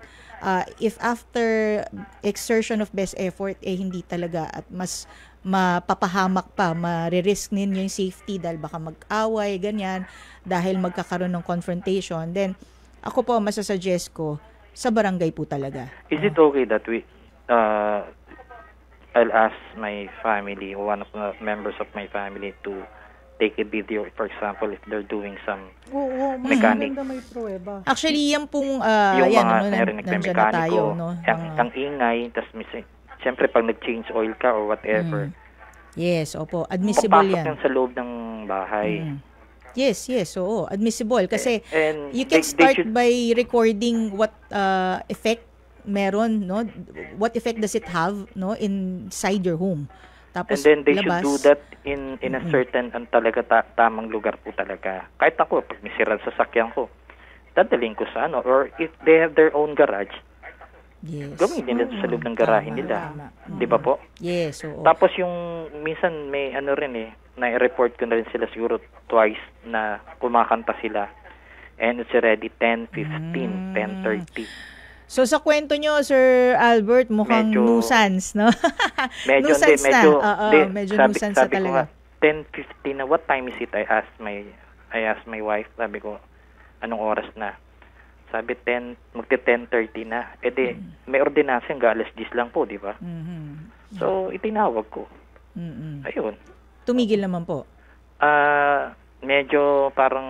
Speaker 6: If after exertion of best effort, hindi talaga at mas mapapahamak pa, ma-risk ninyo yung safety dahil baka mag-away, ganyan, dahil magkakaroon ng confrontation, then ako po, masasuggest ko, sa barangay po talaga.
Speaker 7: Is it okay that I'll ask my family, one of the members of my family to take a video, for example, if they're doing some mechanic.
Speaker 1: May pruweba.
Speaker 6: Actually, yan pong,
Speaker 7: yung mga
Speaker 6: nandiyan
Speaker 7: na tayo,
Speaker 6: no?
Speaker 7: ang ingay, tas siyempre pag nag-change oil ka or whatever,
Speaker 6: Yes, opo. Admissible
Speaker 7: Papasok
Speaker 6: yan.
Speaker 7: yan sa loob ng bahay.
Speaker 6: Yes, oo. Admissible. Kasi
Speaker 7: And
Speaker 6: you can
Speaker 7: they
Speaker 6: start
Speaker 7: should-
Speaker 6: by recording what effect meron, no? What effect does it have, no, inside your home. Tapos
Speaker 7: And then they
Speaker 6: labas.
Speaker 7: should do that in a certain talaga tamang lugar po talaga. Kahit ako, pag may sira sa sasakyan ko, dadalhin ko sa or if they have their own garage,
Speaker 6: Yes.
Speaker 7: gawin nila sa loob ng garahe nila. Di ba po?
Speaker 6: Yes, oo.
Speaker 7: Tapos yung minsan may rin na-report ko na rin sila siguro twice na kumakanta sila. And it's already 10:15, 10:30.
Speaker 6: So sa kwento nyo, Sir Albert, mukhang
Speaker 7: Medyo-
Speaker 6: nuisance, no?
Speaker 7: Medyo,
Speaker 6: nuisance na. Oo,
Speaker 7: hindi,
Speaker 6: medyo
Speaker 7: sabi,
Speaker 6: nuisance
Speaker 7: sabi
Speaker 6: na
Speaker 7: ko
Speaker 6: talaga.
Speaker 7: nga, 10:15 na, what time is it? I asked my wife, sabi ko, anong oras na? Sabi 10:30 na. May ordinansa hanggang alas 10 lang po, di ba? So, itinawag ko. Ayun.
Speaker 6: Tumigil naman po.
Speaker 7: Medyo parang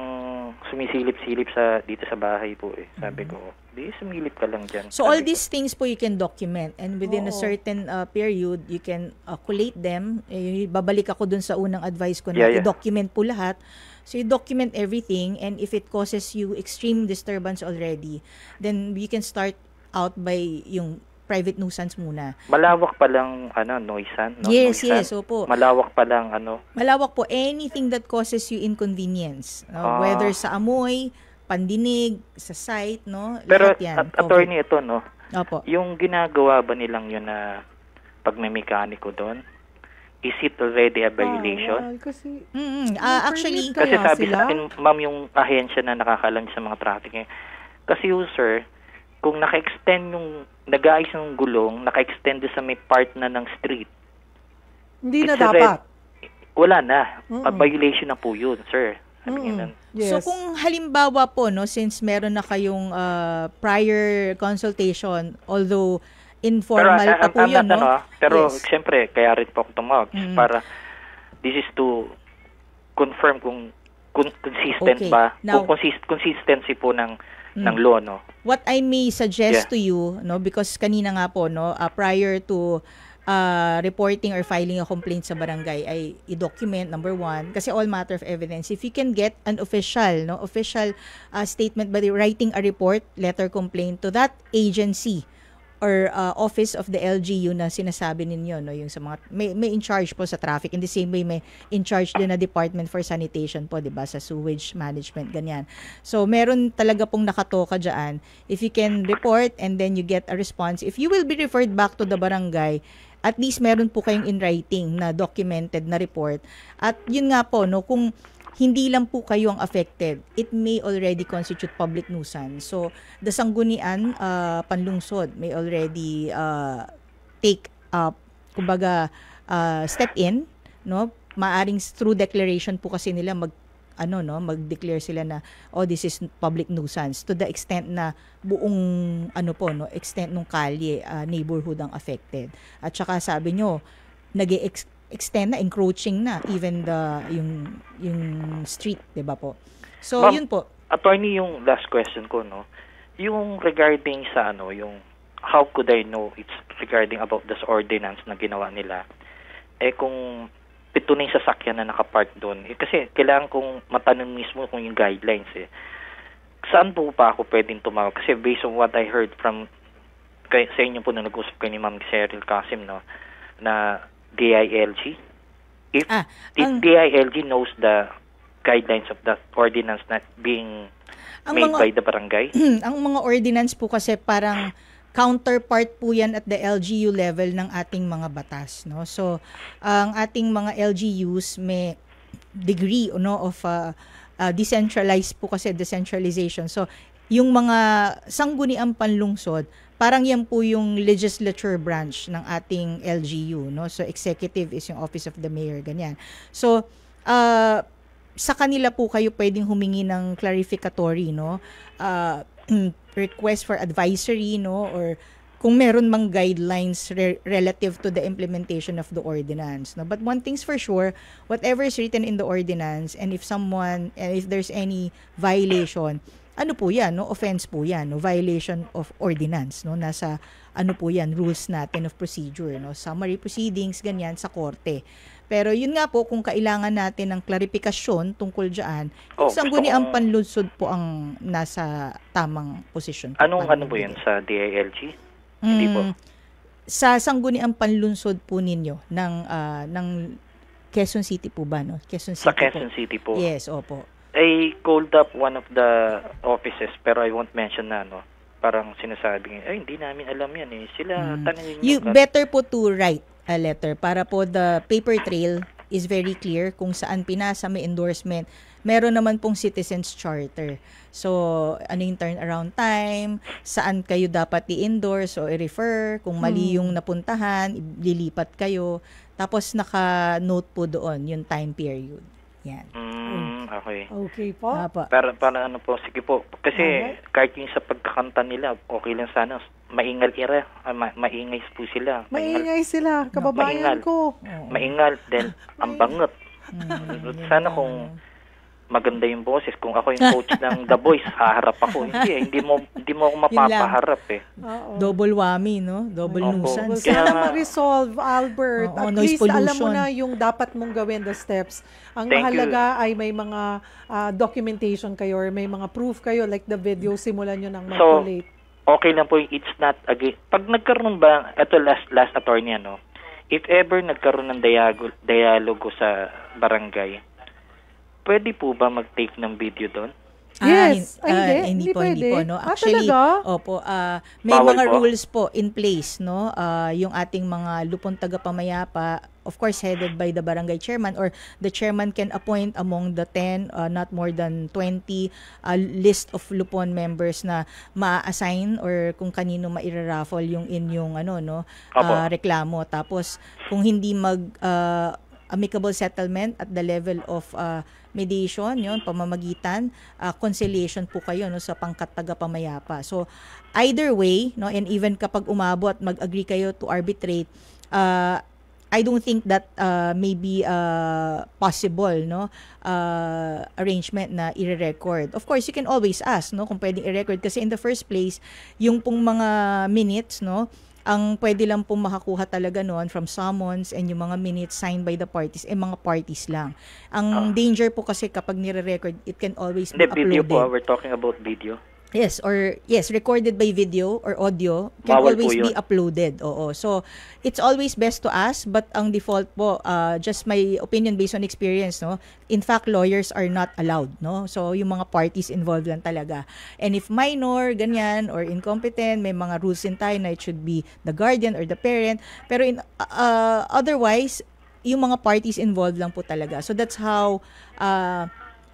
Speaker 7: sumisilip-silip dito sa bahay po eh. Sabi ko, di sumilip ka lang dyan.
Speaker 6: So
Speaker 7: Sabi
Speaker 6: all
Speaker 7: ko,
Speaker 6: these things po you can document, and within a certain period you can collate them. Babalik ako dun sa unang advice ko na
Speaker 7: Yeah.
Speaker 6: i-document po lahat. So you document everything, and if it causes you extreme disturbance already, then you can start out by yung private nuisance muna.
Speaker 7: malawak pa lang noisan, no?
Speaker 6: Yes,
Speaker 7: Noisan.
Speaker 6: yes, opo.
Speaker 7: Malawak pa lang
Speaker 6: Malawak po, anything that causes you inconvenience, no? Whether sa amoy, pandinig, sa sight, no?
Speaker 7: Pero
Speaker 6: Lahat yan.
Speaker 7: attorney ito, no?
Speaker 6: Opo.
Speaker 7: Yung ginagawa ba nilang yun na pag may mekaniko doon, is it already a violation?
Speaker 1: Kasi,
Speaker 6: Actually,
Speaker 7: Kasi
Speaker 1: kaya
Speaker 7: sabi
Speaker 1: sila?
Speaker 7: sa akin, ma'am, yung ahensya na nakakalam sa mga traffic eh. Kasi sir, kung naka-extend nag-aayos yung gulong, naka-extend doon sa may part na ng street,
Speaker 1: hindi na
Speaker 7: it's a
Speaker 1: dapat.
Speaker 7: wala na. A violation na po yun, sir. Sabi niya nun.
Speaker 1: Yes.
Speaker 6: So kung halimbawa po, no, since meron na kayong prior consultation, although informal pa po yun, no?
Speaker 7: Pero
Speaker 6: Yes.
Speaker 7: siyempre, kaya rin po ako tumawag para this is to confirm kung consistent
Speaker 6: Okay.
Speaker 7: ba,
Speaker 6: Now-
Speaker 7: kung consistency po ng law, no?
Speaker 6: What I may suggest
Speaker 7: Yeah.
Speaker 6: to you, no, because kanina nga po, no, prior to reporting or filing a complaint sa barangay ay i-document, number one, kasi all matter of evidence. If you can get an official statement by writing a report, letter complaint to that agency or office of the LGU na sinasabi ninyo, no, yung sa mga may in charge po sa traffic, in the same way may in charge din na Department for Sanitation po, 'di ba, sa sewage management, ganyan. So meron talaga pong nakatoka diyan. If you can report and then you get a response, if you will be referred back to the barangay, at least meron po kayong in writing na documented na report. At yun nga po, no, kung hindi lang po kayo ang affected, it may already constitute public nuisance. So, the sanggunian panlungsod may already take step in, no? Maaring through declaration po kasi nila mag-declare sila na this is public nuisance to the extent na buong extent ng kalye, neighborhood ang affected. At saka sabi nyo, extend na, encroaching na even yung street, 'di ba po? So
Speaker 7: Ma'am,
Speaker 6: yun po.
Speaker 7: Attorney, yung last question ko, no, yung regarding sa yung how could I know it's regarding about this ordinance na ginawa nila, kung pito na yung sasakyan na nakapark doon, kasi kailangan kong matanong mismo kung yung guidelines saan po pa ako pwedeng tumawag, kasi based on what I heard from sa inyo po na nag-usap kayo ni Ma'am Cheryl Kasim, no, na DILG. If DILG knows the guidelines of the ordinance not being made by the barangay.
Speaker 6: Ang mga ordinance po kasi parang counterpart po yan at the LGU level ng ating mga batas, no? So, ang ating mga LGUs may degree of decentralized po kasi, decentralization. So, yung mga sangguniang panlungsod, parang yan po yung legislature branch ng ating LGU, no? So executive is yung office of the mayor, ganyan. So sa kanila po kayo pwedeng humingi ng clarificatory, no? Request for advisory, no, or kung meron mang guidelines relative to the implementation of the ordinance, no? But one thing's for sure, whatever is written in the ordinance, and if there's any violation, ano po yan, no? Offense po yan, no? Violation of ordinance, no? Nasa, ano po yan, rules natin of procedure, no? Summary proceedings, ganyan, sa korte. Pero yun nga po, kung kailangan natin ng klarifikasyon tungkol dyan, sangguniang panlunsod po ang nasa tamang posisyon.
Speaker 7: Ano po yun sa DILG? Hindi po.
Speaker 6: Sa sangguniang panlunsod po ninyo ng Quezon City po ba, no? Quezon City
Speaker 7: sa Quezon City po.
Speaker 6: Yes, opo.
Speaker 7: I called up one of the offices, pero I won't mention na, no? Parang sinasabi niya, hindi namin alam yan eh. Sila, tanongin
Speaker 6: You better po to write a letter para po the paper trail is very clear kung saan pinasa, may endorsement. Meron naman pong citizens charter. So, ano yung turnaround time, saan kayo dapat i-endorse o i-refer, kung mali yung napuntahan, lilipat kayo. Tapos naka-note po doon yung time period. Yan.
Speaker 7: Okay.
Speaker 1: Okay po.
Speaker 7: Para ano po, sige po. Kasi kahit yung sa pagkakanta nila, okay lang sana. Maingal maingay po sila.
Speaker 1: Maingay sila, kababayan ko.
Speaker 7: Maingal, then ang bangot. Sana kung maganda yung boses. Kung ako yung coach ng The Boys, haharap ako. Hindi mo ako mapapaharap eh.
Speaker 6: Double whammy, no? Double nuisance.
Speaker 1: Sana ma-resolve, Albert. At least alam mo na yung dapat mong gawin, the steps. Ang mahalaga ay may mga documentation kayo or may mga proof kayo like the video, simulan nyo nang mag-collate.
Speaker 7: So, okay lang po yung it's not again. Pag nagkaroon ba, ito last attorney, ano, if ever nagkaroon ng dialogo sa barangay, pwede po ba mag-take ng video doon?
Speaker 1: Yes.
Speaker 6: Hindi po, no? Actually, opo, may
Speaker 7: Bawal
Speaker 6: mga
Speaker 7: po?
Speaker 6: rules po in place, no? Yung ating mga lupon tagapamayapa, of course, headed by the barangay chairman, or the chairman can appoint among the 10, not more than 20, list of lupon members na ma-assign or kung kanino mairaraffle yung inyong reklamo. Tapos, kung hindi amicable settlement at the level of mediation, yon pamamagitan, conciliation po kayo, no, sa pangkat tagapamayapa. So either way, no, and even kapag umabot, mag-agree kayo to arbitrate, I don't think that may be possible, no, arrangement na i-record. Of course, you can always ask, no, kung pwedeng i-record, kasi in the first place, yung pong mga minutes, no, ang pwede lang pong makakuha talaga noon from summons and yung mga minutes signed by the parties, mga parties lang. Ang danger po kasi kapag nire-record, it can always be uploaded.
Speaker 7: Video po, we're talking about video.
Speaker 6: Yes, recorded by video or audio can
Speaker 7: Bawal
Speaker 6: always
Speaker 7: po
Speaker 6: be uploaded. Oo. So, it's always best to ask, but ang default po, just my opinion based on experience, no? In fact, lawyers are not allowed, no? So, yung mga parties involved lang talaga. And if minor, ganyan, or incompetent, may mga rules in tayo na it should be the guardian or the parent. Pero otherwise, yung mga parties involved lang po talaga. So, that's how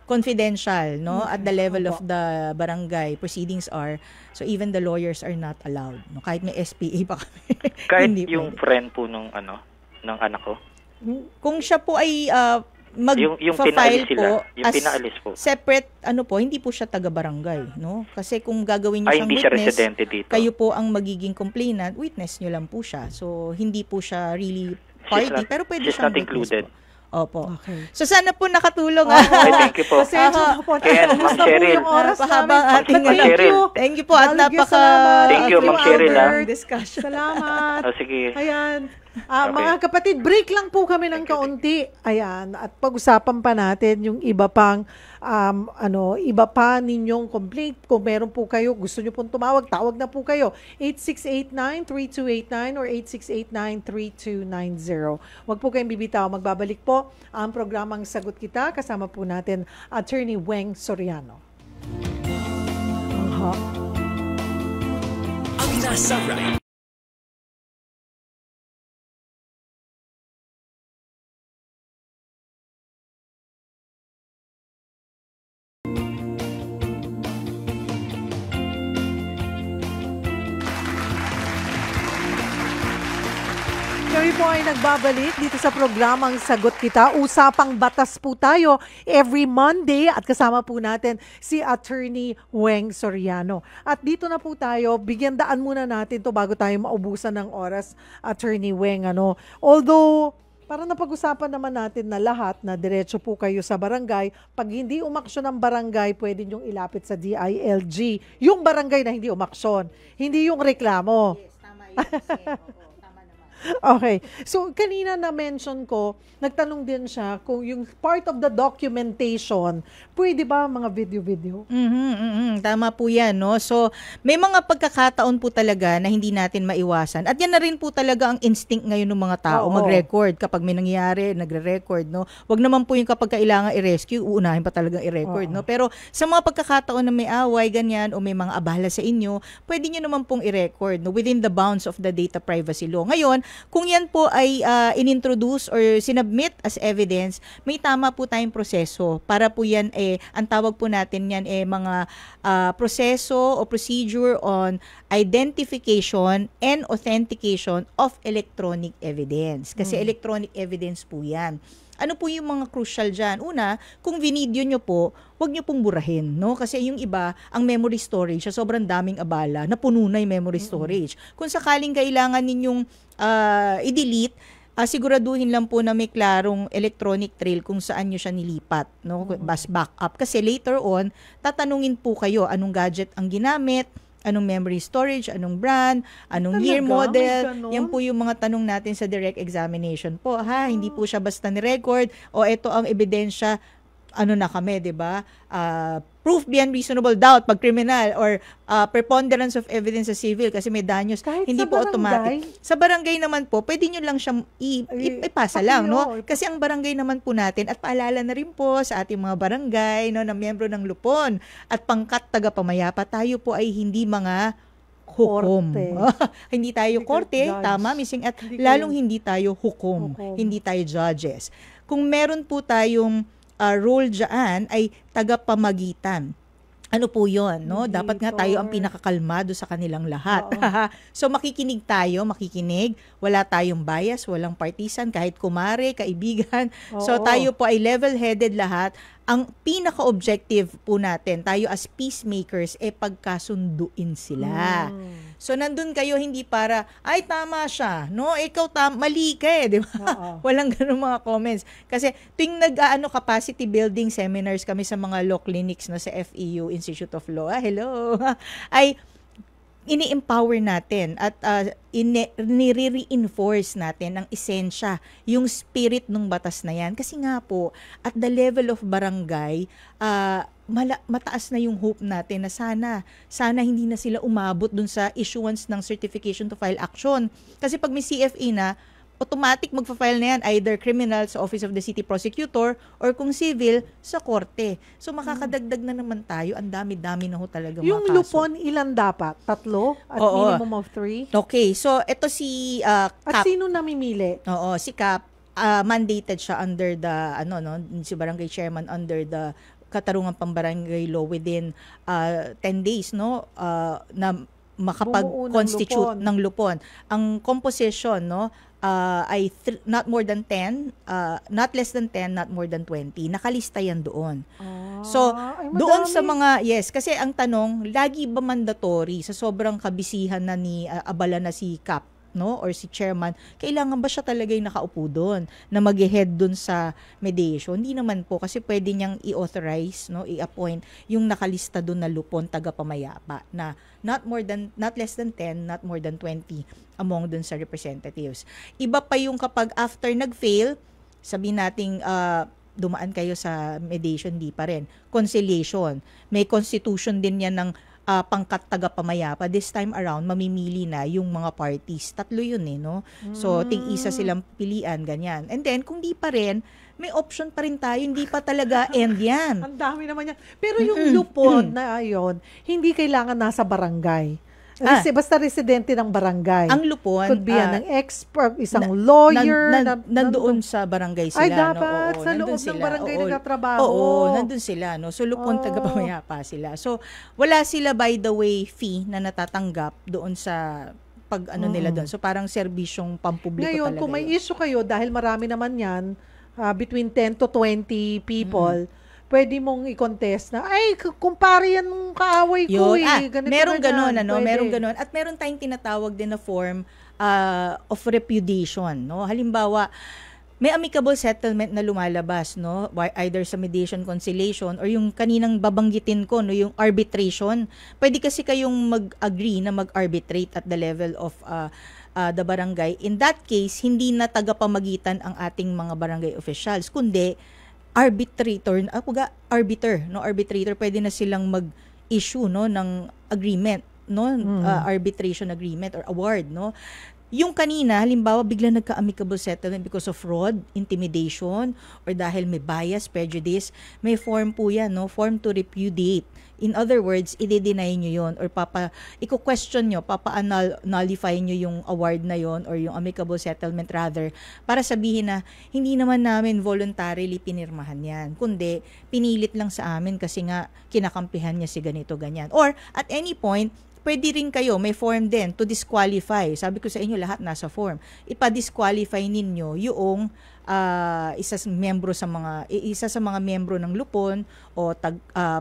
Speaker 6: confidential, no, at the level of the barangay proceedings are. So even the lawyers are not allowed, no, kahit may SPA pa kami.
Speaker 7: Kahit yung friend po ng anak ko.
Speaker 6: Kung siya po ay
Speaker 7: yung pinaalis sila, yung pinaalis po.
Speaker 6: Separate hindi po siya taga-barangay, no? Kasi kung gagawin niyo siyang
Speaker 7: hindi
Speaker 6: witness,
Speaker 7: siya residente dito.
Speaker 6: Kayo po ang magiging complainant, witness niyo lang po siya. So hindi po siya really party, pero pwede siyang
Speaker 7: included.
Speaker 6: Opo.
Speaker 1: Okay.
Speaker 6: So sana po nakatulong.
Speaker 7: Thank you po.
Speaker 1: Pasensya na po.
Speaker 7: Kaya, Ma'am Cheryl.
Speaker 1: Yung oras
Speaker 6: Pahabang
Speaker 1: namin.
Speaker 6: ating
Speaker 7: Thank
Speaker 6: you po at
Speaker 7: Thank you, Ma'am Cheryl.
Speaker 6: discussion.
Speaker 1: Salamat.
Speaker 7: Sige.
Speaker 1: Ayan. Mga kapatid, break lang po kami ng kaunti. Ayan. At pag-usapan pa natin yung iba pang iba pa ninyong complaint. Kung meron po kayo, gusto nyo pong tumawag, tawag na po kayo. 8689-3289 or 8689-3290. Huwag po kayong bibitaw. Magbabalik po ang programang Sagot Kita. Kasama po natin Attorney Weng Soriano.
Speaker 8: Ang nasa right.
Speaker 1: Kami po ay nagbabalik dito sa programang Sagot Kita. Usapang batas po tayo every Monday at kasama po natin si Attorney Weng Soriano. At dito na po tayo, bigyan daan muna natin to bago tayo maubusan ng oras, Attorney Weng. Although para napag-usapan naman natin na lahat na diretso po kayo sa barangay. Pag hindi umaksyon ng barangay, pwede niyong ilapit sa DILG. Yung barangay na hindi umaksyon, hindi yung reklamo.
Speaker 6: Yes, tama yun. Oo, tama naman.
Speaker 1: Okay. So, kanina na-mention ko, nagtanong din siya kung yung part of the documentation, pwede ba mga video-video?
Speaker 6: Tama po yan, no? So, may mga pagkakataon po talaga na hindi natin maiwasan. At yan na rin po talaga ang instinct ngayon ng mga tao, mag-record. Kapag may nangyayari, nagre-record, no? Wag naman po yung kapag kailangan i-rescue, uunahin pa talagang i-record, no? Pero sa mga pagkakataon na may away, ganyan, o may mga abala sa inyo, pwede nyo naman pong i-record, no? Within the bounds of the data privacy law. Ngayon, kung yan po ay inintroduce or sinubmit as evidence, may tama po tayong proseso para po yan ang tawag po natin yan mga proseso o procedure on identification and authentication of electronic evidence. Kasi electronic evidence po yan. Ano po yung mga crucial dyan? Una, kung vinidyo nyo po, huwag nyo pong burahin, no? Kasi yung iba, ang memory storage, sa sobrang daming abala, napuno na yung memory storage. Kung sakaling kailangan ninyong i-delete, siguraduhin lang po na may klarong electronic trail kung saan nyo siya nilipat, no? Bas backup. Kasi later on, tatanungin po kayo anong gadget ang ginamit, anong memory storage, anong brand, anong year model. Yan po yung mga tanong natin sa direct examination po. Hindi po siya basta ni-record o ito ang ebidensya, ano na kami, 'di ba? Proof beyond reasonable doubt pag criminal or preponderance of evidence sa civil kasi may danyos.
Speaker 1: Kahit
Speaker 6: hindi po automatic. Sa barangay naman po, pwede nyo lang siyang ipasa lang, no? Kasi ang barangay naman po natin, at paalala na rin po sa ating mga barangay, no, na miyembro ng Lupon at pangkat taga-pamayapa, tayo po ay hindi mga hukom. Hindi tayo korte, tama, missing, at lalong hindi tayo hukom. Hindi tayo judges. Kung meron po tayong role dyan ay tagapamagitan. Ano po yun, no? Dapat nga tayo ang pinakakalmado sa kanilang lahat. So makikinig tayo, wala tayong bias, walang partisan, kahit kumare, kaibigan. So tayo po ay level-headed lahat. Ang pinaka-objective po natin, tayo as peacemakers, pagkasunduin sila. So nandun kayo hindi para, ay tama siya, no? Ikaw mali ka di ba? Walang ganun mga comments. Kasi tuwing capacity building seminars kami sa mga law clinics na sa FEU, Institute of Law, hello, ay ini-empower natin at nire-reinforce natin ang esensya, yung spirit ng batas na yan. Kasi nga po, at the level of barangay, mataas na yung hope natin na sana hindi na sila umabot dun sa issuance ng certification to file action. Kasi pag may CFA na, automatic magfa-file na yan, either criminal sa Office of the City Prosecutor or kung civil sa korte. So makakadagdag na naman tayo, ang dami-dami na ho talaga mga kaso.
Speaker 1: Yung Lupon, ilan dapat? 3? At minimum of 3?
Speaker 6: Okay, so ito si Cap.
Speaker 1: At sino namimili?
Speaker 6: Oo, si Cap, mandated siya under the, si barangay chairman under the Katarungan Pambarangay Law within 10 days, no? Na makapag-constitute ng Lupon. Ang composition, no? Ay not more than 10, not less than 10, not more than 20. Nakalista yan doon. So, doon sa mga, yes, kasi ang tanong, lagi ba mandatory sa sobrang kabisihan na ni abala na si Cap, no, or si chairman, kailangan ba siya talaga yung nakaupo doon na mag-head doon sa mediation? Hindi naman po, kasi pwede niyang i-authorize, no, i-appoint yung nakalista doon na Lupon taga-pamayapa na not less than 10, not more than 20 among doon sa representatives. Iba pa yung kapag after nag-fail, sabihin nating dumaan kayo sa mediation, di pa rin. Conciliation. May constitution din yan ng pangkat taga-pamayapa. This time around, mamimili na yung mga parties. 3 yun no? So, tig-isa silang pilian, ganyan. And then, kung di pa rin, may option pa rin tayo. Hindi pa talaga end yan.
Speaker 1: Ang dami naman yan. Pero yung Lupon na yun, hindi kailangan nasa barangay. Basta residente ng barangay.
Speaker 6: Ang Lupon,
Speaker 1: could be ng expert, isang lawyer.
Speaker 6: Nandoon sa barangay sila.
Speaker 1: Ay, dapat sa loob ng barangay nagtatrabaho.
Speaker 6: Oo, nandun sila. No? So, Lupon, taga-pamayapa sila. So, wala sila, by the way, fee na natatanggap doon sa nila doon. So, parang serbisyong pampubliko
Speaker 1: ngayon,
Speaker 6: talaga.
Speaker 1: Kung may issue kayo, dahil marami naman yan, between 10 to 20 people, pwede mong i-contest na, ay, kumpare yan ng kaaway ko
Speaker 6: Merong ganon, merong ganon. At meron tayong tinatawag din na form of repudiation, no? Halimbawa, may amicable settlement na lumalabas, no? Either sa mediation, conciliation, or yung kaninang babanggitin ko, no, yung arbitration. Pwede kasi kayong mag-agree na mag-arbitrate at the level of the barangay. In that case, hindi na tagapamagitan ang ating mga barangay officials, kundi arbitrator, pwede na silang mag-issue, no, ng agreement, no, arbitration agreement or award, no. Yung kanina, halimbawa, bigla nagka-amicable settlement because of fraud, intimidation, or dahil may bias, prejudice, may form po yan, no? Form to repudiate. In other words, i-deny nyo yun, or i-question nyo, nullify nyo yung award na yon or yung amicable settlement rather, para sabihin na, hindi naman namin voluntarily pinirmahan yan, kundi pinilit lang sa amin kasi nga kinakampihan niya si ganito, ganyan. Or, at any point, pwede rin kayo, may form din to disqualify. Sabi ko sa inyo, lahat nasa form. Ipa-disqualify ninyo yung isa sa mga membro ng lupon o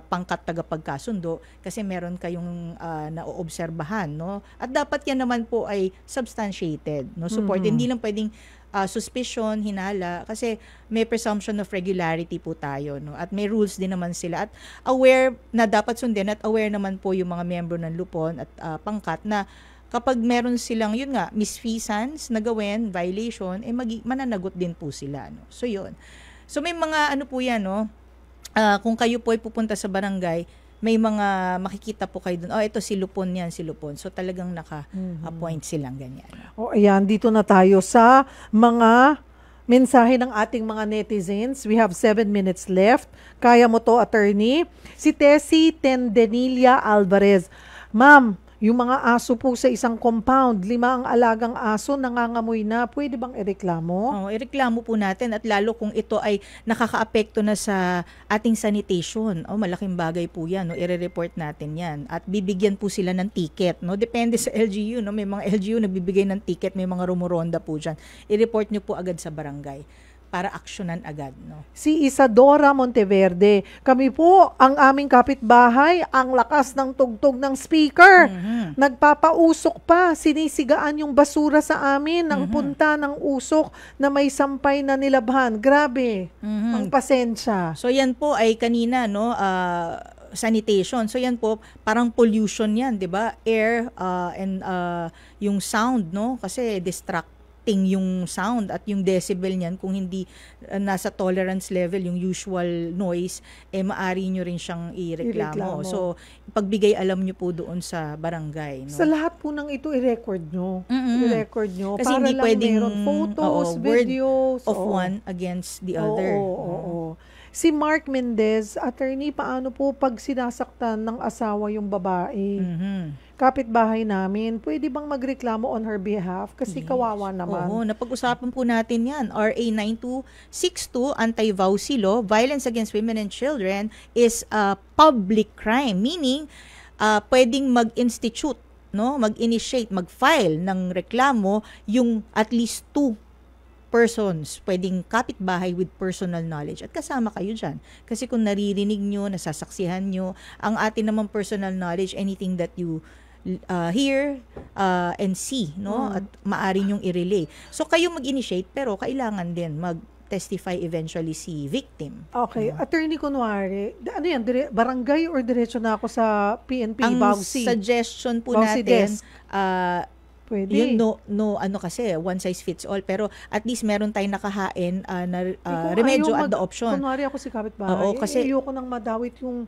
Speaker 6: pangkat tagapagkasundo kasi meron kayong naoobserbahan, no? At dapat yan naman po ay substantiated, no? Support. Hindi lang pwedeng suspicion, hinala, kasi may presumption of regularity po tayo, no? At may rules din naman sila at aware na dapat sundin at aware naman po yung mga miyembro ng lupon at pangkat na kapag meron silang, yun nga, misfeasance na gawin, violation, mananagot din po sila, no? So yun. So may mga po yan, no? Kung kayo po ay pupunta sa barangay, may mga makikita po kayo doon. Ito si Lupon yan, si Lupon. So talagang naka-appoint silang ganyan.
Speaker 1: Ayan, dito na tayo sa mga mensahe ng ating mga netizens. We have 7 minutes left. Kaya mo to, attorney. Si Tessie Tendenilia Alvarez. Ma'am, yung mga aso po sa isang compound, 5 ang alagang aso, nangangamoy na, pwede bang ireklamo?
Speaker 6: Ireklamo po natin at lalo kung ito ay nakakaapekto na sa ating sanitation. Malaking bagay po yan, no? I-report natin yan. At bibigyan po sila ng ticket, no? Depende sa LGU, no? May mga LGU na bibigay ng ticket, may mga rumuronda po dyan. I-report nyo po agad sa barangay para aksyonan agad, no? Si
Speaker 1: Isadora Monteverde, kami po, ang aming kapitbahay, ang lakas ng tugtog ng speaker. Nagpapausok pa, sinisigaan yung basura sa amin ng punta ng usok na may sampay na nilabhan. Grabe, ang pasensya.
Speaker 6: So yan po ay kanina, no, sanitation. So yan po, parang pollution yan, 'di ba? Air and yung sound, no? Kasi yung sound at yung decibel niyan, kung hindi nasa tolerance level yung usual noise, maari nyo rin siyang ireklamo. So, pagbigay alam nyo po doon sa barangay, no?
Speaker 1: Sa lahat po ng ito, i-record nyo. I-record nyo.
Speaker 6: Kasi
Speaker 1: para
Speaker 6: hindi
Speaker 1: lang
Speaker 6: pwedeng
Speaker 1: meron photos, videos.
Speaker 6: Of one against the other.
Speaker 1: Si Mark Mendez, attorney, paano po pag sinasaktan ng asawa yung babae? Kapitbahay namin, pwede bang magreklamo on her behalf? Kasi kawawa naman.
Speaker 6: Napag-usapan po natin yan. RA 9262, Anti-Vowsy Law, Violence Against Women and Children is a public crime. Meaning, pwedeng mag-institute, no? Mag-initiate, mag-file ng reklamo yung at least 2 persons, pwedeng kapitbahay with personal knowledge at kasama kayo dyan. Kasi kung naririnig nyo, nasasaksihan nyo, ang atin naman personal knowledge, anything that you hear and see, no? At maaari nyong i-relay. So kayo mag-initiate pero kailangan din mag-testify eventually si victim.
Speaker 1: Okay. Attorney, kunwari, ano yan, barangay or diretso na ako sa PNP,
Speaker 6: Ang
Speaker 1: Vowsy?
Speaker 6: Suggestion po
Speaker 1: Vowsy
Speaker 6: natin,
Speaker 1: desk. Pwede.
Speaker 6: Yun, kasi one size fits all, pero at least meron tayong nakahain na remedyo at the option.
Speaker 1: Kunwari ako si kapitbahay,
Speaker 6: kasi
Speaker 1: ayoko nang madawit yung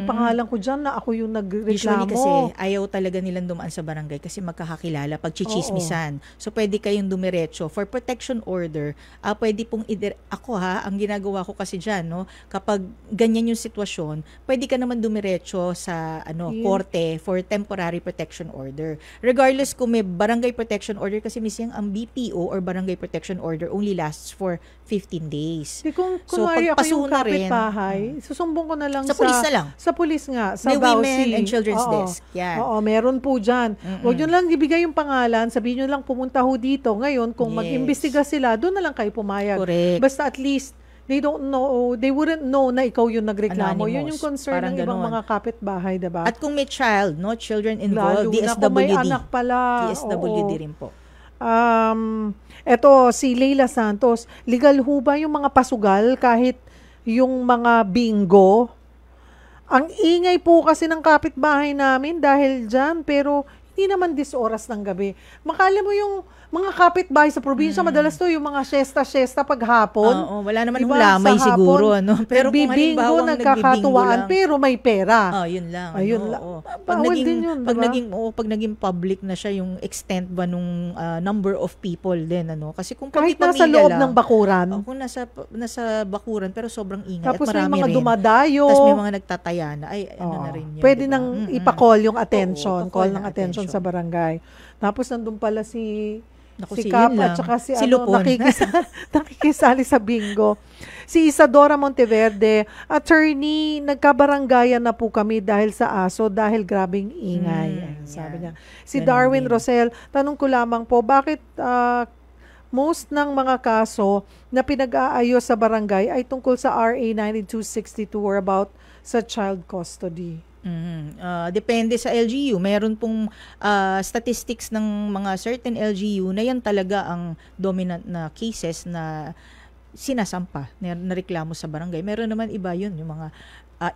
Speaker 1: pangalan ko dyan na ako yung nagreklamo.
Speaker 6: Usually kasi ayaw talaga nilang dumaan sa barangay kasi magkakakilala pag chichismisan. So pwede kayong dumiretso. For protection order, pwede pong ang ginagawa ko kasi dyan, no, kapag ganyan yung sitwasyon, pwede ka naman dumiretso sa korte for temporary protection order. Regardless kung may barangay protection order, kasi minsan ang BPO or barangay protection order only lasts for 15 days.
Speaker 1: Kung kunwari ako yung kapitbahay, susumbong ko na lang
Speaker 6: sa pulis na lang.
Speaker 1: Sa pulis nga, sa
Speaker 6: may
Speaker 1: Vowsy.
Speaker 6: Women and Children's Desk. Yan.
Speaker 1: Meron po dyan. Huwag nyo lang ibigay yung pangalan, sabihin nyo lang pumunta ho dito. Ngayon, kung mag-imbestiga sila, doon na lang kayo pumayag.
Speaker 6: Correct.
Speaker 1: Basta at least, they wouldn't know na ikaw yung nagreklamo. Yun yung concern ng ibang mga kapitbahay, diba?
Speaker 6: At kung may children involved,
Speaker 1: lalo na kung may
Speaker 6: DSWD.
Speaker 1: anak pala.
Speaker 6: DSWD rin po.
Speaker 1: Eto, si Leila Santos, legal ho ba yung mga pasugal kahit yung mga bingo? Ang ingay po kasi ng kapitbahay namin dahil dyan, pero hindi naman 10 oras ng gabi. Makala mo yung mga kapitbahay sa probinsya, madalas to yung mga siesta paghapon.
Speaker 6: Oo, wala naman
Speaker 1: Diba?
Speaker 6: lamay
Speaker 1: Sa
Speaker 6: siguro,
Speaker 1: hapon,
Speaker 6: no? Pero kung
Speaker 1: nagbibingo,
Speaker 6: halimbawang
Speaker 1: nagkakatuwaan,
Speaker 6: lang.
Speaker 1: pero may pera.
Speaker 6: Yun lang.
Speaker 1: Ayun
Speaker 6: ano,
Speaker 1: lang.
Speaker 6: oo.
Speaker 1: Bawal din yun,
Speaker 6: pag
Speaker 1: diba?
Speaker 6: naging public na siya yung extent ba nung number of people din, ano? Kasi kung
Speaker 1: Kahit
Speaker 6: pamilya
Speaker 1: nasa loob
Speaker 6: lang,
Speaker 1: ng bakuran.
Speaker 6: kung nasa bakuran pero sobrang ingay
Speaker 1: Tapos
Speaker 6: at
Speaker 1: may
Speaker 6: marami
Speaker 1: mga
Speaker 6: rin.
Speaker 1: dumadayo.
Speaker 6: Tapos may mga nagtataya na, ano na rin yun.
Speaker 1: Pwede
Speaker 6: diba?
Speaker 1: nang ipakall yung attention,
Speaker 6: Oo,
Speaker 1: call
Speaker 6: pa-call
Speaker 1: ng
Speaker 6: na
Speaker 1: attention sa
Speaker 6: attention.
Speaker 1: barangay. Tapos nandun pala si
Speaker 6: Naku,
Speaker 1: Kap
Speaker 6: yun
Speaker 1: at
Speaker 6: lang.
Speaker 1: saka si,
Speaker 6: Si Lupon.
Speaker 1: nakikisali sa bingo. Si Isadora Monteverde, attorney, nagkabarangayan na po kami dahil sa aso, dahil grabing ingay. Sabi niya. Si
Speaker 6: Ganun
Speaker 1: Darwin
Speaker 6: din.
Speaker 1: Rosel, tanong ko lamang po, bakit most ng mga kaso na pinag-aayos sa barangay ay tungkol sa RA 9262 or about sa child custody?
Speaker 6: Depende sa LGU. Meron pong statistics ng mga certain LGU na yan talaga ang dominant na cases na sinasampa, na reklamo sa barangay. Meron naman iba yun, yung mga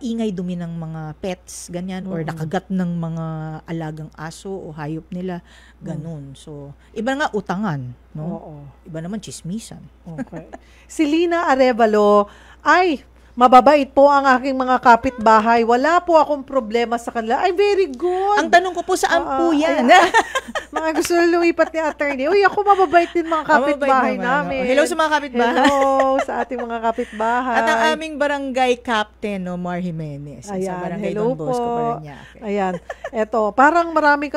Speaker 6: ingay dumi ng mga pets, ganyan, or nakagat ng mga alagang aso o hayop nila, ganun. So, iba nga utangan, no?
Speaker 1: Oo.
Speaker 6: Iba naman chismisan.
Speaker 1: Okay. Si Lina Arevalo, ay, mababait po ang aking mga kapitbahay. Wala po akong problema sa kanila. Ay, very good.
Speaker 6: Ang tanong ko po, saan po yan?
Speaker 1: Mga gusto na lumipat ni attorney. Uy, ako mababait din mga kapitbahay
Speaker 6: Mababait naman,
Speaker 1: namin.
Speaker 6: no? Hello sa mga kapitbahay.
Speaker 1: Hello sa ating mga kapitbahay.
Speaker 6: At ang aming barangay captain, no, Mar Jimenez. Sa
Speaker 1: Ayan,
Speaker 6: barangay
Speaker 1: hello
Speaker 6: Don Bosco,
Speaker 1: po.
Speaker 6: Parañaque.
Speaker 1: Ayan. Eto, parang marami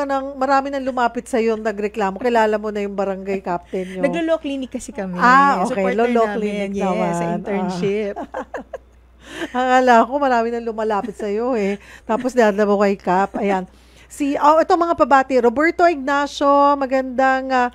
Speaker 1: nang lumapit sa iyo nagreklamo. Kilala mo na yung barangay captain nyo.
Speaker 6: Naglo-law clinic kasi kami.
Speaker 1: Okay.
Speaker 6: Supporter
Speaker 1: Law
Speaker 6: namin.
Speaker 1: clinic
Speaker 6: Yes,
Speaker 1: naman.
Speaker 6: sa internship.
Speaker 1: Akala ko marami nang lumalapit sa iyo eh. Tapos dahil mo kay Cap. Ayan. Ito mga pabati. Roberto Ignacio, magandang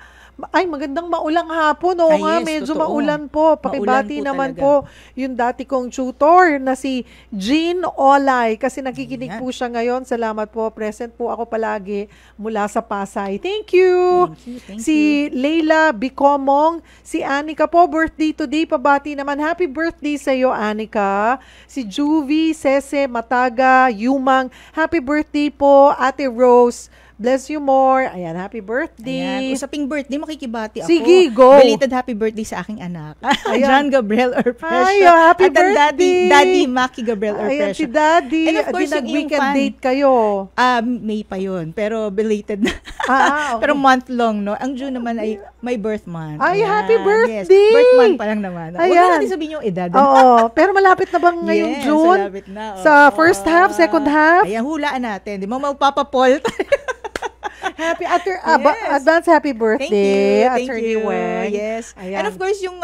Speaker 1: maulang hapon. Oo nga,
Speaker 6: yes,
Speaker 1: medyo
Speaker 6: totoo.
Speaker 1: maulan po. Pakibati
Speaker 6: Maulan po
Speaker 1: naman
Speaker 6: talaga.
Speaker 1: po yung dati kong tutor na si Jean Olay. Kasi nakikinig
Speaker 6: Ayan.
Speaker 1: po siya ngayon. Salamat po. Present po ako palagi mula sa Pasay. Thank you.
Speaker 6: Thank
Speaker 1: Si Leila Bicomong, si Anika po, birthday today. Pabati naman. Happy birthday sa iyo, Anika. Si Juvie, Sese, Mataga, Yumang. Happy birthday po, Ate Rose. Bless you more. Ayan, happy birthday.
Speaker 6: Ayan. Usaping birthday, makikibati ako.
Speaker 1: Sige, go.
Speaker 6: Belated happy birthday sa aking anak.
Speaker 1: Ayan.
Speaker 6: John Gabriel Orpresio.
Speaker 1: Ay, happy
Speaker 6: At ang
Speaker 1: birthday.
Speaker 6: Daddy Maki Gabriel
Speaker 1: Ayan,
Speaker 6: Orpresio.
Speaker 1: si Daddy.
Speaker 6: And of course, yung
Speaker 1: nag-weekend
Speaker 6: fan.
Speaker 1: date kayo.
Speaker 6: May pa yun. Pero belated na.
Speaker 1: Okay.
Speaker 6: Pero month long, no? Ang June naman ay my birth month.
Speaker 1: Ay,
Speaker 6: Ayan.
Speaker 1: happy birthday.
Speaker 6: Yes, birth month pa lang naman. Huwag
Speaker 1: Ayan.
Speaker 6: na natin sabihin yung edad.
Speaker 1: Oo. Pero malapit na bang ngayong
Speaker 6: Yes,
Speaker 1: June?
Speaker 6: malapit na.
Speaker 1: Sa first half, second half?
Speaker 6: Ayan, hulaan natin. Di mo magpapapol.
Speaker 1: Happy
Speaker 6: Yes.
Speaker 1: advance happy birthday,
Speaker 6: Thank
Speaker 1: Attorney
Speaker 6: you.
Speaker 1: Weng.
Speaker 6: Yes.
Speaker 1: Ayan.
Speaker 6: And of course, yung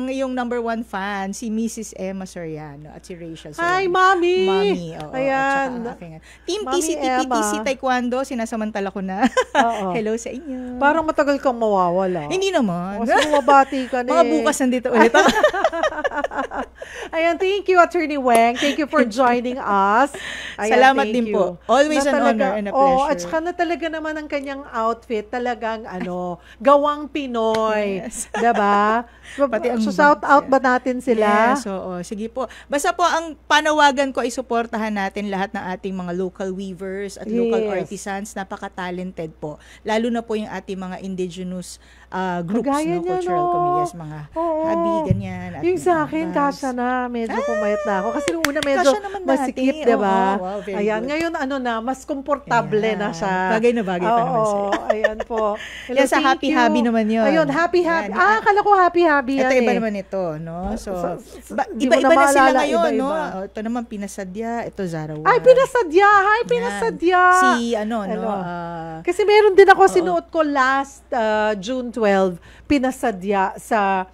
Speaker 6: yung number one fan, si Mrs. Emma Soriano at si Rachel Soriano.
Speaker 1: Hi, Mami!
Speaker 6: Mami, oo.
Speaker 1: Ayan.
Speaker 6: At saka aking, Team
Speaker 1: Mami
Speaker 6: TPTC
Speaker 1: Emma.
Speaker 6: Taekwondo, sinasamantala ko na.
Speaker 1: Oo.
Speaker 6: Hello sa inyo.
Speaker 1: Parang matagal kang mawawala.
Speaker 6: Hindi naman.
Speaker 1: Kasi bumabati ka na
Speaker 6: Mga
Speaker 1: eh.
Speaker 6: bukas nandito ulit ako.
Speaker 1: Ayan, thank you, Attorney Weng. Thank you for joining us. Ayan,
Speaker 6: Salamat
Speaker 1: thank
Speaker 6: din
Speaker 1: you.
Speaker 6: po. Always an honor and a pleasure.
Speaker 1: At saka na talaga naman ang kanyang outfit, talagang gawang Pinoy.
Speaker 6: Yes.
Speaker 1: Diba?
Speaker 6: Pati ang
Speaker 1: So, shout out ba natin sila?
Speaker 6: Yes, oo. Sige po. Basta po, ang panawagan ko ay suportahan natin lahat ng ating mga local weavers at local
Speaker 1: Yes.
Speaker 6: artisans. Napaka-talented po. Lalo na po yung ating mga indigenous groups,
Speaker 1: Kagaya niya,
Speaker 6: cultural
Speaker 1: no?
Speaker 6: communities, mga
Speaker 1: Oo.
Speaker 6: habi, ganyan. at
Speaker 1: Yung
Speaker 6: mga
Speaker 1: sa akin,
Speaker 6: bands.
Speaker 1: kasya na. Medyo pumayat na ako. Kasi nung una medyo
Speaker 6: Kasya naman
Speaker 1: masikip,
Speaker 6: dati.
Speaker 1: diba?
Speaker 6: Oo, wow, very
Speaker 1: Ayan,
Speaker 6: good.
Speaker 1: ngayon mas komportable na
Speaker 6: Ayan.
Speaker 1: siya.
Speaker 6: Bagay na bagay pa naman sa'yo.
Speaker 1: Oo, ayan po. Hello,
Speaker 6: Yan sa
Speaker 1: thank
Speaker 6: Happy
Speaker 1: you.
Speaker 6: Hobby naman yun.
Speaker 1: Ayun, Happy Hobby.
Speaker 6: Yan.
Speaker 1: Akala ko Happy Hobby yan
Speaker 6: Ito iba
Speaker 1: eh.
Speaker 6: naman ito, no? So,
Speaker 1: di mo
Speaker 6: iba-iba na sila
Speaker 1: maalala,
Speaker 6: ngayon, no?
Speaker 1: iba-iba.
Speaker 6: Oh, ito naman, Pinasadya. Ito, Zarawan.
Speaker 1: Ay, Pinasadya. Hi,
Speaker 6: Yan.
Speaker 1: Pinasadya.
Speaker 6: Si, no?
Speaker 1: Kasi meron din ako sinuot ko last June 12, Pinasadya sa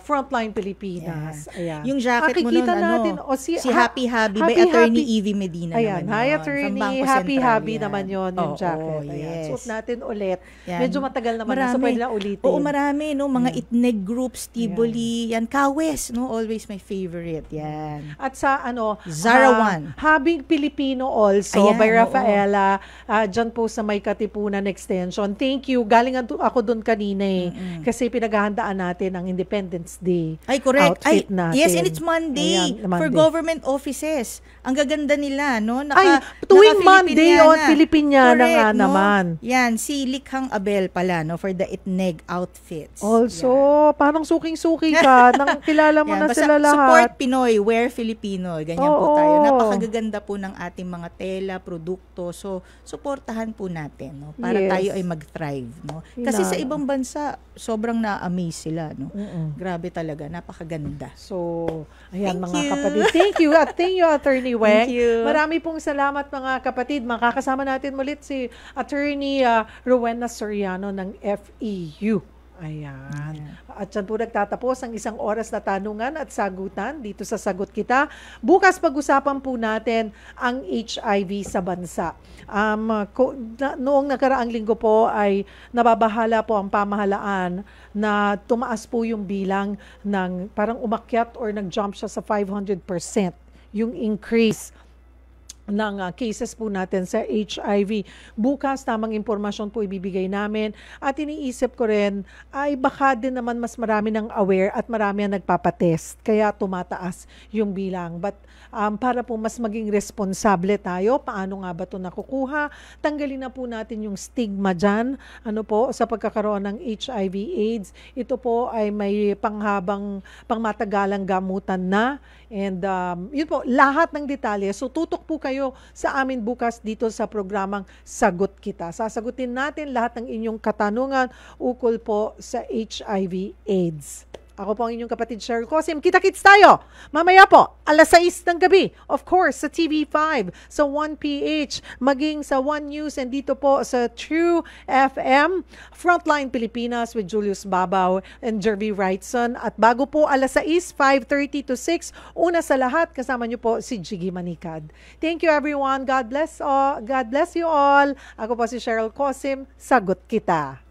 Speaker 1: Frontline Pilipinas. Ayan.
Speaker 6: Yung jacket mo nun,
Speaker 1: Makikita natin,
Speaker 6: si Happy Happy by Attorney Evie Medina
Speaker 1: ayan,
Speaker 6: naman
Speaker 1: hi
Speaker 6: yun.
Speaker 1: Attorney, Happy Happy naman yun, yung jacket.
Speaker 6: Yes.
Speaker 1: Suot natin ulit.
Speaker 6: Yan.
Speaker 1: Medyo matagal naman, so pwede na ulitin.
Speaker 6: Oo, marami, no? Mga Itneg groups, Tivoli, yan. Kawes, no? Always my favorite. Yan.
Speaker 1: At sa
Speaker 6: Zara One.
Speaker 1: Habing Pilipino also,
Speaker 6: Ayan,
Speaker 1: by Rafaela, dyan po sa May Katipunan Extension. Thank you. Galing ako doon kanina kasi pinaghahandaan natin ang Independence Day.
Speaker 6: Ay, correct.
Speaker 1: Outfit natin.
Speaker 6: Yes, and it's Monday.
Speaker 1: Ayan, Monday.
Speaker 6: For government offices. Ang gaganda nila, no?
Speaker 1: Tuwing Monday on Filipiniana nga
Speaker 6: no?
Speaker 1: naman.
Speaker 6: Yan, si Likhang Abel pala, no? For the Itneg outfits.
Speaker 1: Also, parang suking-suki ka. Nang kilala mo na sila lahat.
Speaker 6: Support Pinoy, wear Filipino. Ganyan po tayo. Napakagaganda po ng ating mga tela, produkto. So, suportahan po natin, no? Para tayo ay mag-thrive, no? Kasi sa ibang bansa, sobrang na-amaze sila, no? Grabe talaga, napakaganda.
Speaker 1: So, ayan mga kapatid. Thank you. At thank you, Attorney Weng.
Speaker 6: Thank you.
Speaker 1: Marami pong salamat mga kapatid. Makakasama natin ulit si Attorney Rowena Soriano ng FEU. Ayan. At dyan po nagtatapos ang 1 oras na tanungan at sagutan dito sa Sagot Kita. Bukas pag-usapan po natin ang HIV sa bansa. Noong nakaraang linggo po ay nababahala po ang pamahalaan na tumaas po yung bilang ng parang umakyat or nag-jump siya sa 500% yung increase ng cases po natin sa HIV. Bukas, tamang impormasyon po ibibigay namin. At iniisip ko rin, ay baka din naman mas marami ng aware at marami ang nagpapatest. Kaya tumataas yung bilang. But para po mas maging responsable tayo, paano nga ba ito nakukuha? Tanggalin na po natin yung stigma dyan. Sa pagkakaroon ng HIV AIDS. Ito po ay may pangmatagalang gamutan na. And yun po, lahat ng detalye. So tutok po kayo sa amin bukas dito sa programang Sagot Kita. Sasagutin natin lahat ng inyong katanungan ukol po sa HIV AIDS. Ako po ang inyong kapatid Cheryl Cosim. Kita-kits tayo mamaya po, 6:00 ng gabi. Of course, sa TV5, sa 1PH, maging sa 1 News, and dito po sa True FM, Frontline Pilipinas with Julius Babaw and Jervy Wrightson. At bago po 6:00, 5:30 to 6, una sa lahat, kasama niyo po si Jiggy Manikad. Thank you everyone. God bless all. God bless you all. Ako po si Cheryl Cosim. Sagot Kita.